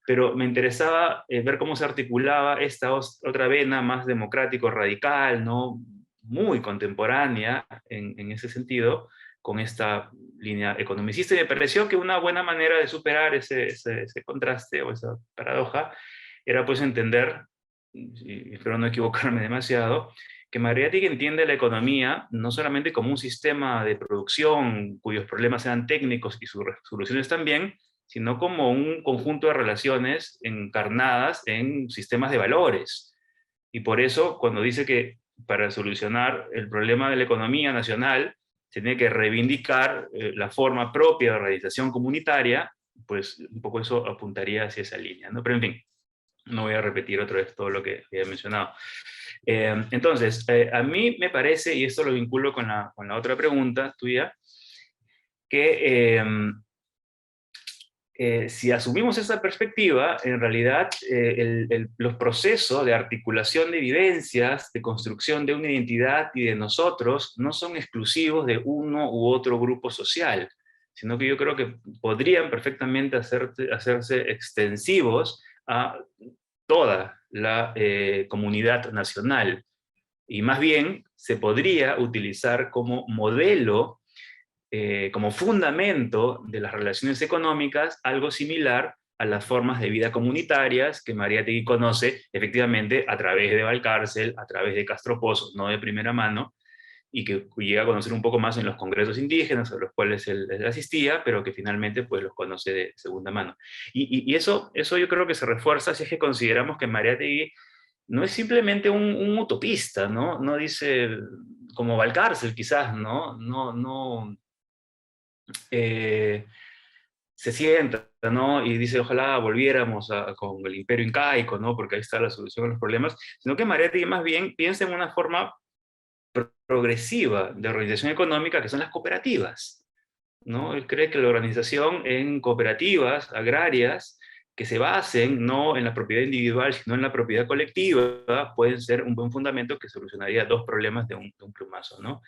pero me interesaba ver cómo se articulaba esta otra vena más democrático radical, ¿no? Muy contemporánea en ese sentido, con esta línea economicista, y me pareció que una buena manera de superar ese contraste o esa paradoja era pues entender, y espero no equivocarme demasiado, que Mariátegui entiende la economía no solamente como un sistema de producción cuyos problemas sean técnicos y sus soluciones también, sino como un conjunto de relaciones encarnadas en sistemas de valores. Y por eso, cuando dice que para solucionar el problema de la economía nacional, se tiene que reivindicar la forma propia de organización comunitaria, pues un poco eso apuntaría hacia esa línea, ¿no? Pero en fin, no voy a repetir otra vez todo lo que había mencionado. Entonces, a mí me parece, y esto lo vinculo con la otra pregunta tuya, que si asumimos esa perspectiva, en realidad los procesos de articulación de vivencias, de construcción de una identidad y de nosotros, no son exclusivos de uno u otro grupo social, sino que yo creo que podrían perfectamente hacerse extensivos a toda la comunidad nacional. Y más bien se podría utilizar como modelo, como fundamento de las relaciones económicas, algo similar a las formas de vida comunitarias que Mariátegui conoce efectivamente a través de Valcárcel, a través de Castro Pozo, no de primera mano, y que llega a conocer un poco más en los congresos indígenas, a los cuales él asistía, pero que finalmente pues los conoce de segunda mano. Y eso yo creo que se refuerza si es que consideramos que Mariátegui no es simplemente un utopista, ¿no? No dice, como Valcárcel quizás, ¿no? No se sienta, ¿no? Y dice, ojalá volviéramos con el imperio incaico, ¿no? Porque ahí está la solución a los problemas, sino que Mariátegui más bien piensa en una forma progresiva de organización económica, que son las cooperativas, ¿no? Él cree que la organización en cooperativas agrarias que se basen no en la propiedad individual, sino en la propiedad colectiva, pueden ser un buen fundamento que solucionaría dos problemas de un plumazo, ¿no?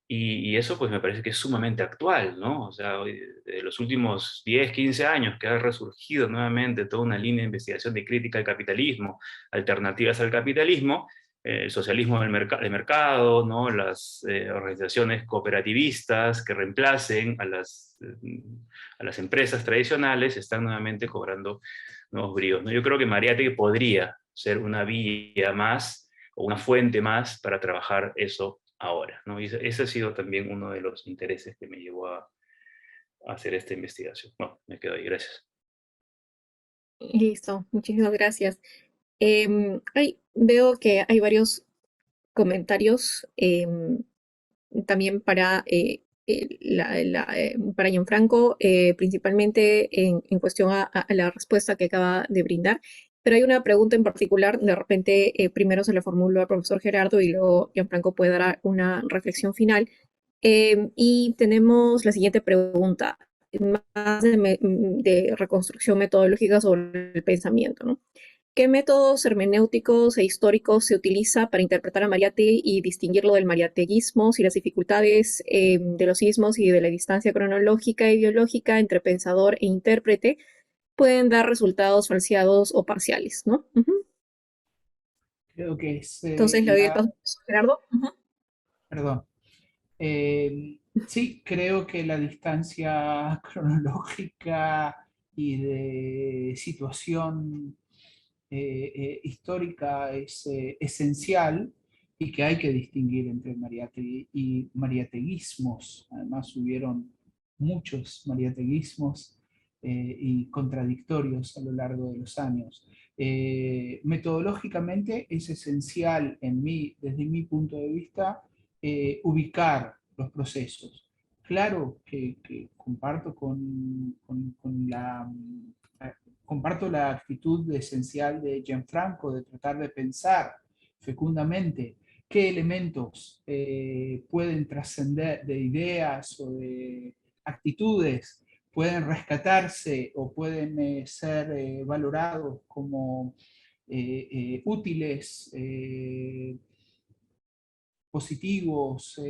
Y eso pues me parece que es sumamente actual, ¿no? O sea, de los últimos 10, 15 años que ha resurgido nuevamente toda una línea de investigación de crítica al capitalismo, alternativas al capitalismo, el socialismo de mercado, ¿no? Las organizaciones cooperativistas que reemplacen a las empresas tradicionales están nuevamente cobrando nuevos bríos, ¿no? Yo creo que Mariátegui podría ser una vía más o una fuente más para trabajar eso ahora, ¿no? Y ese ha sido también uno de los intereses que me llevó a hacer esta investigación. No, me quedo ahí, gracias. Listo, muchísimas gracias. Veo que hay varios comentarios también para, para Gianfranco, principalmente en cuestión a la respuesta que acaba de brindar. Pero hay una pregunta en particular, de repente primero se la formulo al profesor Gerardo y luego Gianfranco puede dar una reflexión final. Y tenemos la siguiente pregunta, más de reconstrucción metodológica sobre el pensamiento, ¿no? ¿Qué métodos hermenéuticos e históricos se utiliza para interpretar a Mariátegui y distinguirlo del mariateguismo, si las dificultades de los sismos y de la distancia cronológica y biológica entre pensador e intérprete pueden dar resultados falseados o parciales, ¿no? Creo que es Entonces le doy el paso a Gerardo. perdón. Sí, creo que la distancia cronológica y de situación histórica es esencial y que hay que distinguir entre Mariátegui y mariateguismos. Además hubieron muchos mariateguismos y contradictorios a lo largo de los años. Metodológicamente es esencial desde mi punto de vista, ubicar los procesos. Claro que comparto comparto la actitud esencial de Gianfranco de tratar de pensar fecundamente qué elementos pueden trascender de ideas o de actitudes, pueden rescatarse o pueden ser valorados como útiles, positivos,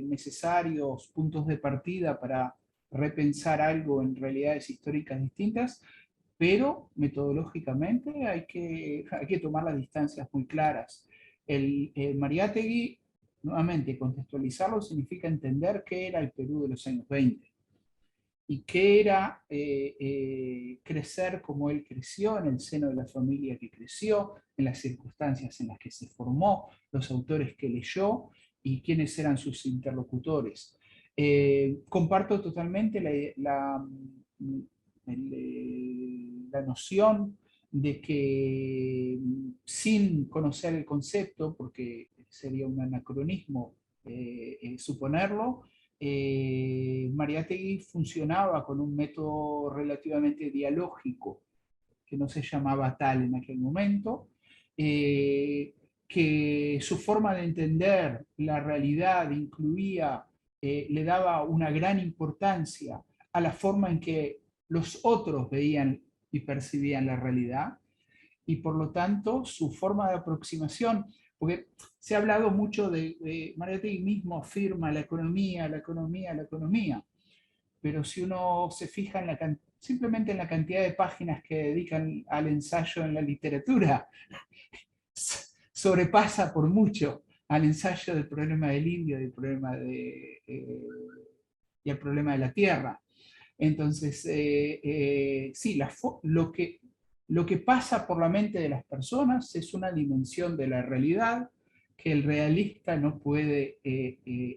necesarios, puntos de partida para repensar algo en realidades históricas distintas, pero metodológicamente hay que tomar las distancias muy claras. El Mariátegui, nuevamente, contextualizarlo significa entender qué era el Perú de los años 20 y qué era crecer como él creció, en el seno de la familia que creció, en las circunstancias en las que se formó, los autores que leyó y quiénes eran sus interlocutores. Comparto totalmente la noción de que sin conocer el concepto, porque sería un anacronismo suponerlo, Mariátegui funcionaba con un método relativamente dialógico, que no se llamaba tal en aquel momento, que su forma de entender la realidad incluía, le daba una gran importancia a la forma en que los otros veían y percibían la realidad, y por lo tanto su forma de aproximación, porque se ha hablado mucho de Mariátegui mismo afirma la economía, la economía, la economía, pero si uno se fija en simplemente en la cantidad de páginas que dedican al ensayo en la literatura, sobrepasa por mucho al ensayo del problema del indio, del problema y el problema de la tierra. Entonces, sí, lo que pasa por la mente de las personas es una dimensión de la realidad que el realista no puede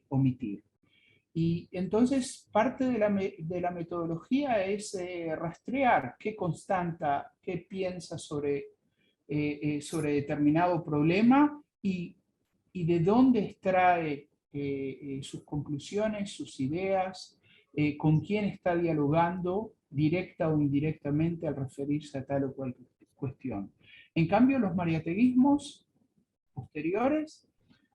omitir. Y entonces parte de la metodología es rastrear qué constata, qué piensa sobre determinado problema y de dónde extrae sus conclusiones, sus ideas, con quién está dialogando directa o indirectamente al referirse a tal o cual cuestión. En cambio, los mariateguismos posteriores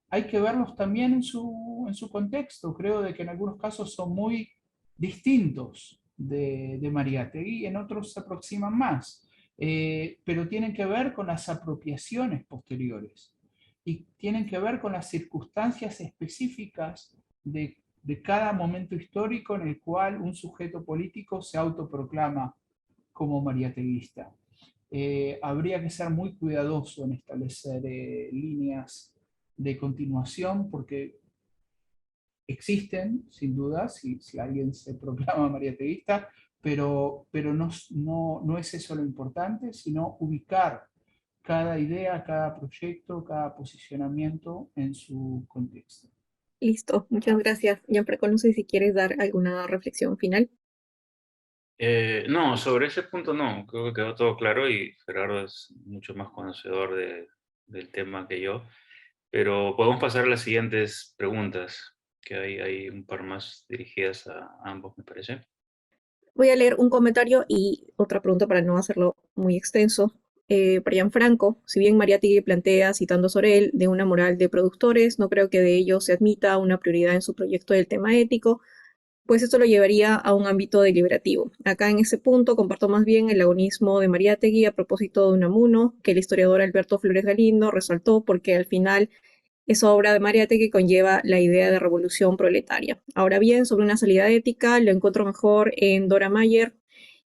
hay que verlos también en su contexto. Creo de que en algunos casos son muy distintos de Mariátegui, en otros se aproximan más, pero tienen que ver con las apropiaciones posteriores y tienen que ver con las circunstancias específicas de cada momento histórico en el cual un sujeto político se autoproclama como mariateguista. Habría que ser muy cuidadoso en establecer líneas de continuación, porque existen, sin duda, si alguien se proclama mariateguista, pero no es eso lo importante, sino ubicar cada idea, cada proyecto, cada posicionamiento en su contexto. Listo, muchas gracias. Gianfranco, no sé si quieres dar alguna reflexión final. No, sobre ese punto no, creo que quedó todo claro y Gerardo es mucho más conocedor del tema que yo, pero podemos pasar a las siguientes preguntas, que hay un par más dirigidas a ambos, me parece. Voy a leer un comentario y otra pregunta para no hacerlo muy extenso. Para Gianfranco, si bien Mariátegui plantea, citando sobre él, de una moral de productores, no creo que de ello se admita una prioridad en su proyecto del tema ético, pues esto lo llevaría a un ámbito deliberativo. Acá en ese punto comparto más bien el agonismo de Mariátegui a propósito de Unamuno, que el historiador Alberto Flores Galindo resaltó porque al final es obra de Mariátegui que conlleva la idea de revolución proletaria. Ahora bien, sobre una salida ética, lo encuentro mejor en Dora Mayer,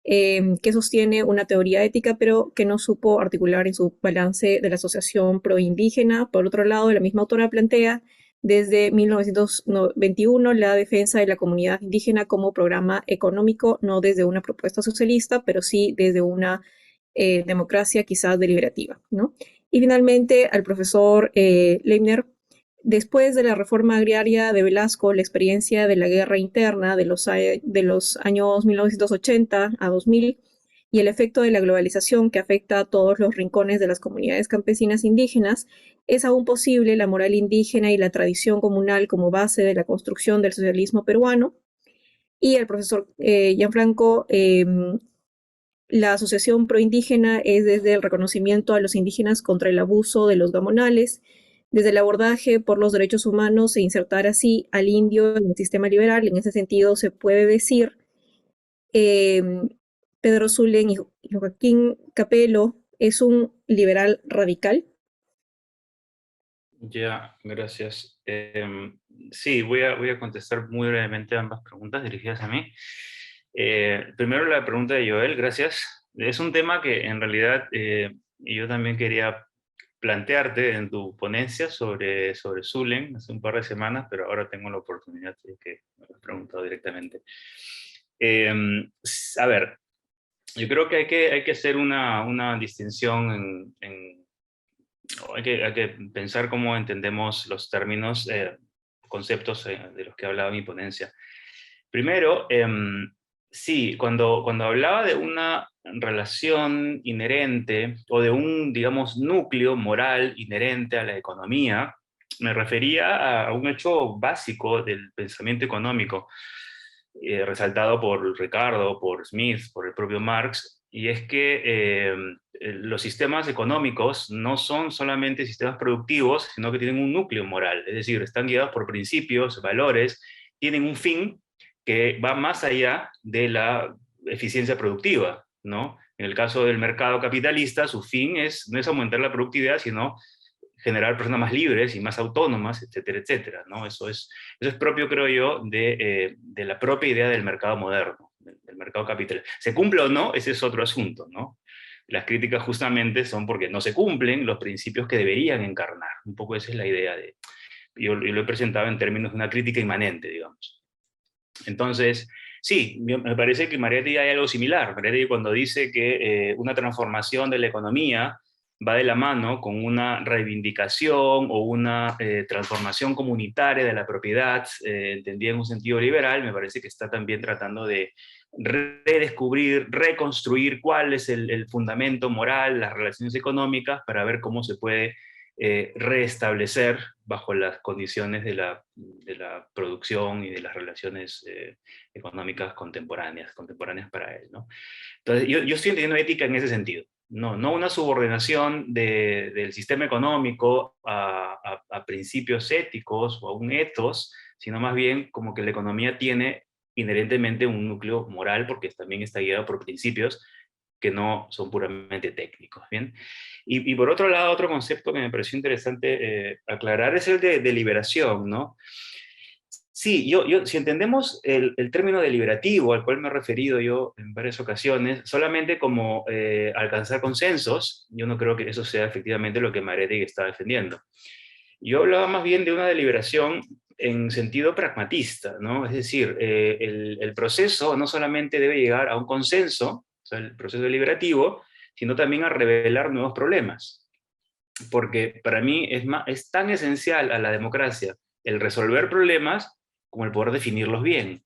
que sostiene una teoría ética, pero que no supo articular en su balance de la asociación proindígena. Por otro lado, la misma autora plantea desde 1921 la defensa de la comunidad indígena como programa económico, no desde una propuesta socialista, pero sí desde una democracia quizás deliberativa, ¿no? Y finalmente, al profesor Leibner, después de la reforma agraria de Velasco, la experiencia de la guerra interna de los años 1980 a 2000 y el efecto de la globalización que afecta a todos los rincones de las comunidades campesinas indígenas, es aún posible la moral indígena y la tradición comunal como base de la construcción del socialismo peruano. Y el profesor Gianfranco, la asociación proindígena es desde el reconocimiento a los indígenas contra el abuso de los gamonales, desde el abordaje por los derechos humanos e insertar así al indio en el sistema liberal. En ese sentido, se puede decir, Pedro Zulen y Joaquín Capello es un liberal radical. Ya, gracias. Sí, voy a contestar muy brevemente ambas preguntas dirigidas a mí. Primero la pregunta de Joel, gracias. es un tema que en realidad yo también quería plantearte en tu ponencia sobre Zulen hace un par de semanas, pero ahora tengo la oportunidad de que me lo has preguntado directamente. A ver, yo creo que hay que hacer una distinción hay que pensar cómo entendemos los términos, conceptos de los que hablaba mi ponencia. Primero, sí, cuando hablaba de una relación inherente o de un, digamos, núcleo moral inherente a la economía, me refería a un hecho básico del pensamiento económico, resaltado por Ricardo, por Smith, por el propio Marx, y es que los sistemas económicos no son solamente sistemas productivos, sino que tienen un núcleo moral, es decir, están guiados por principios, valores, tienen un fin que va más allá de la eficiencia productiva, ¿no? En el caso del mercado capitalista, su fin no es aumentar la productividad, sino generar personas más libres y más autónomas, etcétera, etcétera, ¿no? Eso es propio, creo yo, de la propia idea del mercado moderno, del mercado capitalista. ¿Se cumple o no? Ese es otro asunto, ¿no? Las críticas justamente son porque no se cumplen los principios que deberían encarnar. Un poco esa es la idea yo lo he presentado en términos de una crítica inmanente, digamos. Entonces, sí, me parece que Mariátegui hay algo similar. Mariátegui, cuando dice que una transformación de la economía va de la mano con una reivindicación o una transformación comunitaria de la propiedad, entendida en un sentido liberal, me parece que está también tratando de redescubrir, reconstruir cuál es el fundamento moral, las relaciones económicas, para ver cómo se puede reestablecer bajo las condiciones de la producción y de las relaciones económicas contemporáneas para él, ¿no? Entonces, yo estoy entendiendo ética en ese sentido. No una subordinación del sistema económico a principios éticos o a un ethos, sino más bien como que la economía tiene inherentemente un núcleo moral, porque también está guiado por principios que no son puramente técnicos, ¿bien? Y por otro lado, otro concepto que me pareció interesante aclarar es el de liberación, ¿no? Sí, si entendemos el término deliberativo al cual me he referido yo en varias ocasiones, solamente como alcanzar consensos, yo no creo que eso sea efectivamente lo que Mariátegui está defendiendo. Yo hablaba más bien de una deliberación en sentido pragmatista, ¿no? Es decir, el proceso no solamente debe llegar a un consenso, o sea, el proceso deliberativo, sino también a revelar nuevos problemas. Porque para mí es tan esencial a la democracia el resolver problemas como el poder definirlos bien.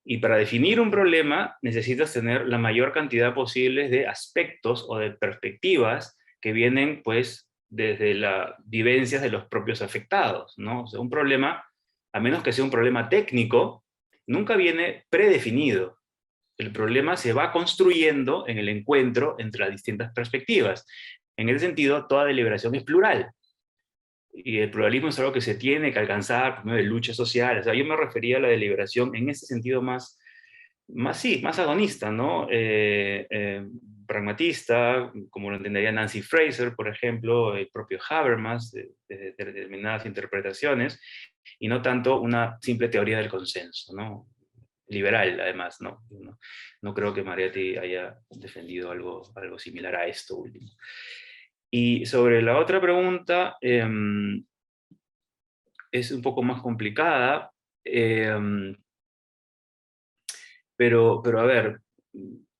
Y para definir un problema necesitas tener la mayor cantidad posible de aspectos o de perspectivas que vienen, pues, desde las vivencias de los propios afectados, ¿no? O sea, un problema, a menos que sea un problema técnico, nunca viene predefinido. El problema se va construyendo en el encuentro entre las distintas perspectivas. En ese sentido, toda deliberación es plural. Y el pluralismo es algo que se tiene que alcanzar por medio de luchas sociales. O sea, yo me refería a la deliberación en ese sentido más agonista, ¿no? Pragmatista, como lo entendería Nancy Fraser, por ejemplo, el propio Habermas, de determinadas interpretaciones, y no tanto una simple teoría del consenso, ¿no? Liberal, además, no creo que Mariátegui haya defendido algo similar a esto último. Y sobre la otra pregunta, es un poco más complicada, pero a ver,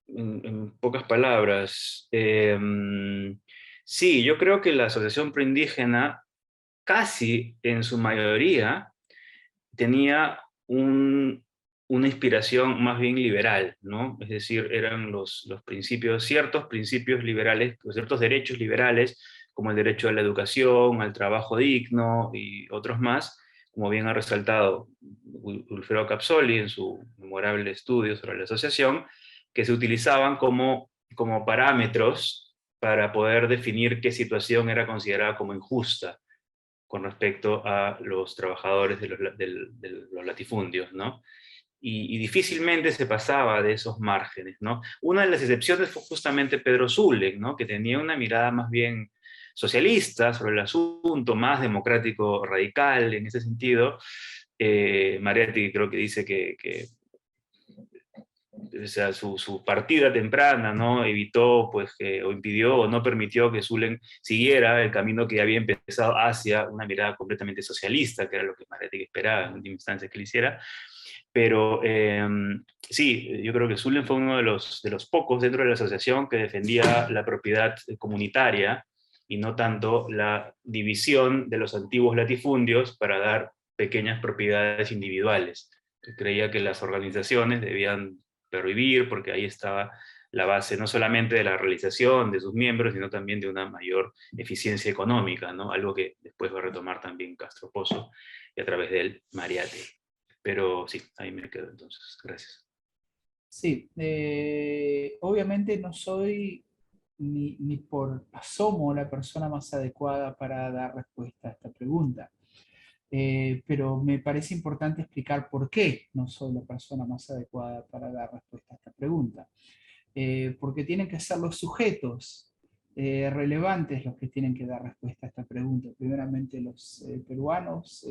en pocas palabras, sí, yo creo que la asociación proindígena casi en su mayoría tenía una inspiración más bien liberal, ¿no? Es decir, eran los principios, ciertos principios liberales, ciertos derechos liberales, como el derecho a la educación, al trabajo digno y otros más, como bien ha resaltado Ulfredo Capsoli en su memorable estudio sobre la asociación, que se utilizaban como parámetros para poder definir qué situación era considerada como injusta con respecto a los trabajadores de los latifundios, ¿no? Y difícilmente se pasaba de esos márgenes, ¿no? Una de las excepciones fue justamente Pedro Zulen, ¿no? Que tenía una mirada más bien socialista sobre el asunto, más democrático radical en ese sentido. Mariátegui creo que dice que o sea, su partida temprana, ¿no? Evitó, pues, o impidió o no permitió que Zulen siguiera el camino que había empezado hacia una mirada completamente socialista, que era lo que Mariátegui esperaba en última instancia que le hiciera. Pero sí, yo creo que Zulen fue uno de los pocos dentro de la asociación que defendía la propiedad comunitaria y no tanto la división de los antiguos latifundios para dar pequeñas propiedades individuales. Creía que las organizaciones debían prohibir porque ahí estaba la base no solamente de la realización de sus miembros, sino también de una mayor eficiencia económica, ¿no? Algo que después va a retomar también Castro Pozo y a través de él Mariátegui. Pero sí, ahí me quedo entonces. Gracias. Sí, obviamente no soy ni por asomo la persona más adecuada para dar respuesta a esta pregunta. Pero me parece importante explicar por qué no soy la persona más adecuada para dar respuesta a esta pregunta. Porque tienen que ser los sujetos relevantes los que tienen que dar respuesta a esta pregunta. Primeramente los peruanos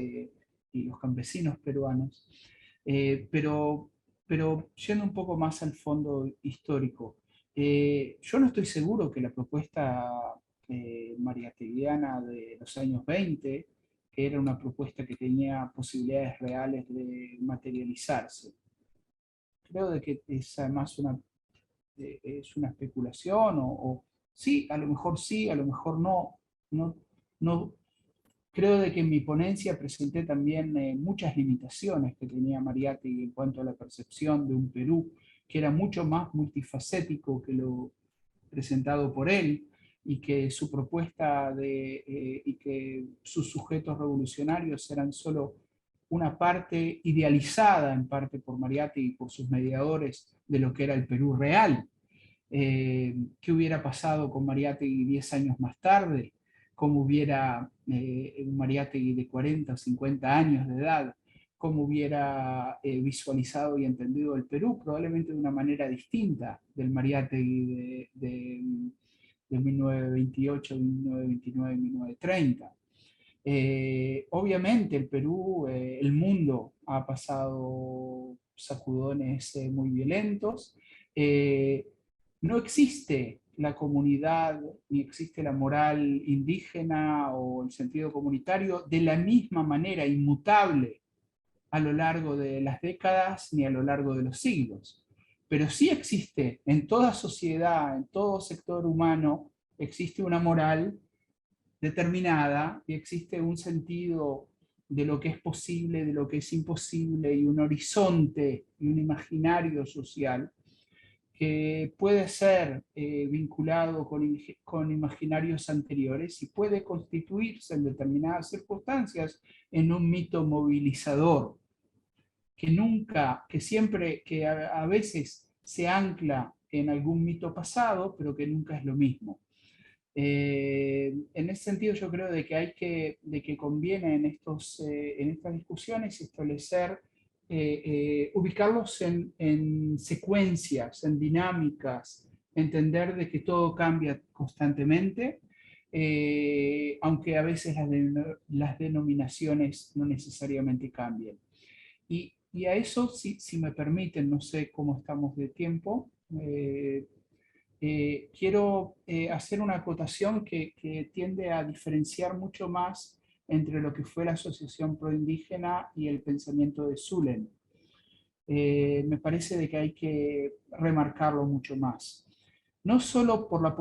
y los campesinos peruanos. Pero yendo un poco más al fondo histórico, yo no estoy seguro que la propuesta mariateguiana de los años 20 era una propuesta que tenía posibilidades reales de materializarse. Creo de que es además es una especulación, o sí, a lo mejor sí, a lo mejor no. No, no creo de que en mi ponencia presenté también muchas limitaciones que tenía Mariátegui en cuanto a la percepción de un Perú que era mucho más multifacético que lo presentado por él, y que su propuesta y que sus sujetos revolucionarios eran solo una parte idealizada en parte por Mariátegui y por sus mediadores de lo que era el Perú real. ¿Qué hubiera pasado con Mariátegui 10 años más tarde? ¿Cómo hubiera un Mariátegui de 40 o 50 años de edad? ¿Cómo hubiera visualizado y entendido el Perú? Probablemente de una manera distinta del Mariátegui de 1928, 1929, 1930. Obviamente el Perú, el mundo ha pasado sacudones muy violentos. No existe la comunidad, ni existe la moral indígena o el sentido comunitario de la misma manera, inmutable, a lo largo de las décadas ni a lo largo de los siglos. Pero sí existe en toda sociedad, en todo sector humano, existe una moral determinada y existe un sentido de lo que es posible, de lo que es imposible, y un horizonte y un imaginario social que puede ser vinculado con imaginarios anteriores y puede constituirse en determinadas circunstancias en un mito movilizador que nunca, que siempre, que a veces se ancla en algún mito pasado, pero que nunca es lo mismo. En ese sentido yo creo de que de que conviene en estas discusiones establecer, ubicarlos en secuencias, en dinámicas, entender de que todo cambia constantemente, aunque a veces las denominaciones no necesariamente cambien. Y a eso, si me permiten, no sé cómo estamos de tiempo, quiero hacer una acotación que tiende a diferenciar mucho más entre lo que fue la Asociación Proindígena y el pensamiento de Zulen. Me parece de que hay que remarcarlo mucho más. No solo por el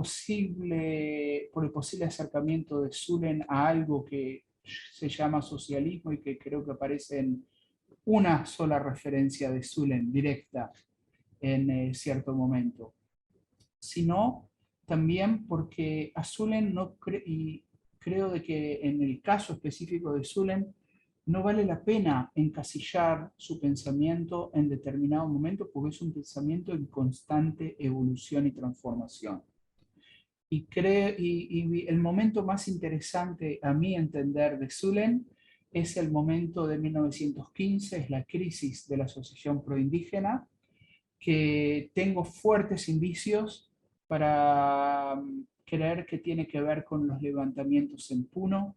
posible acercamiento de Zulen a algo que se llama socialismo y que creo que aparece en una sola referencia de Zulen directa en cierto momento, sino también porque a Zulen y creo de que en el caso específico de Zulen no vale la pena encasillar su pensamiento en determinado momento, porque es un pensamiento en constante evolución y transformación. Y el momento más interesante a mi entender de Zulen es el momento de 1915, es la crisis de la Asociación Proindígena, que tengo fuertes indicios para creer que tiene que ver con los levantamientos en Puno,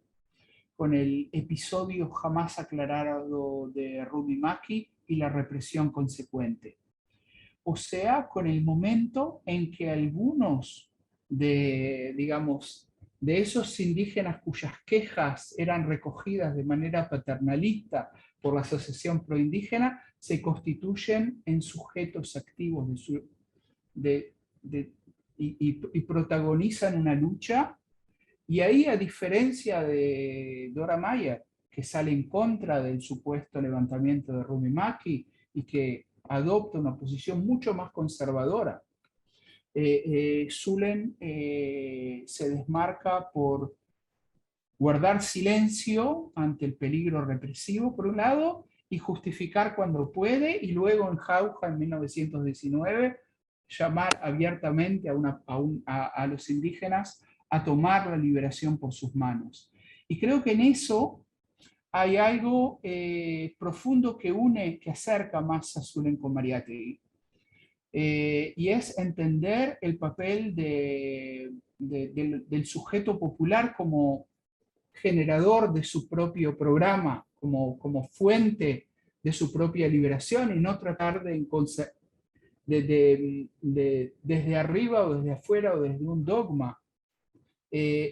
con el episodio jamás aclarado de Rumi Maki y la represión consecuente. o sea, con el momento en que algunos de, digamos, de esos indígenas cuyas quejas eran recogidas de manera paternalista por la Asociación Proindígena, se constituyen en sujetos activos de, de, y protagonizan una lucha. Y ahí, a diferencia de Dora Mayer, que sale en contra del supuesto levantamiento de Rumi Maki y que adopta una posición mucho más conservadora, Zulen se desmarca por guardar silencio ante el peligro represivo, por un lado, y justificar cuando puede, y luego en Jauja, en 1919, llamar abiertamente a los indígenas a tomar la liberación por sus manos. Y creo que en eso hay algo profundo que une, que acerca más a Zulen con Mariátegui. Y es entender el papel del sujeto popular como generador de su propio programa, como fuente de su propia liberación, y no tratar desde arriba o desde afuera o desde un dogma,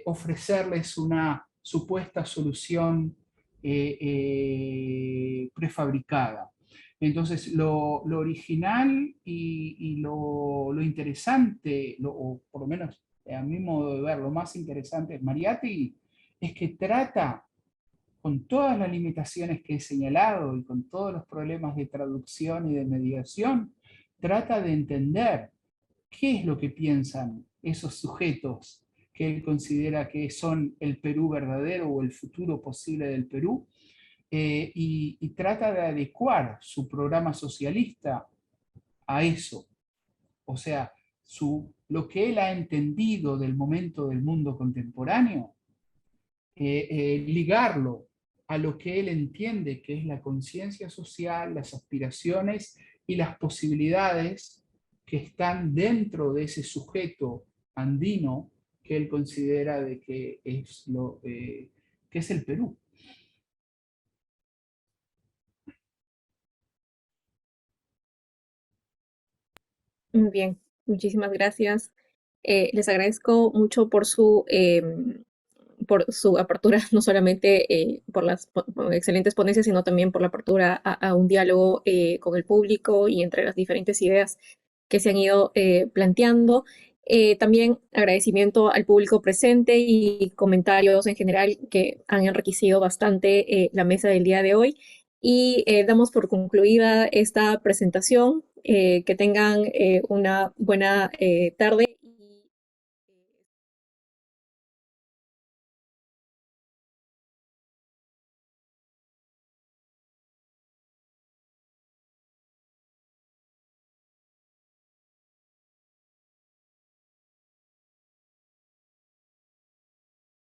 ofrecerles una supuesta solución prefabricada. Entonces, lo original y lo interesante, o por lo menos a mi modo de ver, lo más interesante es Mariátegui, es que trata, con todas las limitaciones que he señalado y con todos los problemas de traducción y de mediación, trata de entender qué es lo que piensan esos sujetos que él considera que son el Perú verdadero o el futuro posible del Perú, y trata de adecuar su programa socialista a eso. O sea, lo que él ha entendido del momento del mundo contemporáneo, ligarlo a lo que él entiende que es la conciencia social, las aspiraciones y las posibilidades que están dentro de ese sujeto andino que él considera de que es el Perú. Muy bien, muchísimas gracias. Les agradezco mucho por su apertura, no solamente por las excelentes ponencias, sino también por la apertura a un diálogo con el público y entre las diferentes ideas que se han ido planteando. También agradecimiento al público presente y comentarios en general que han enriquecido bastante la mesa del día de hoy. Y damos por concluida esta presentación. Que tengan una buena tarde.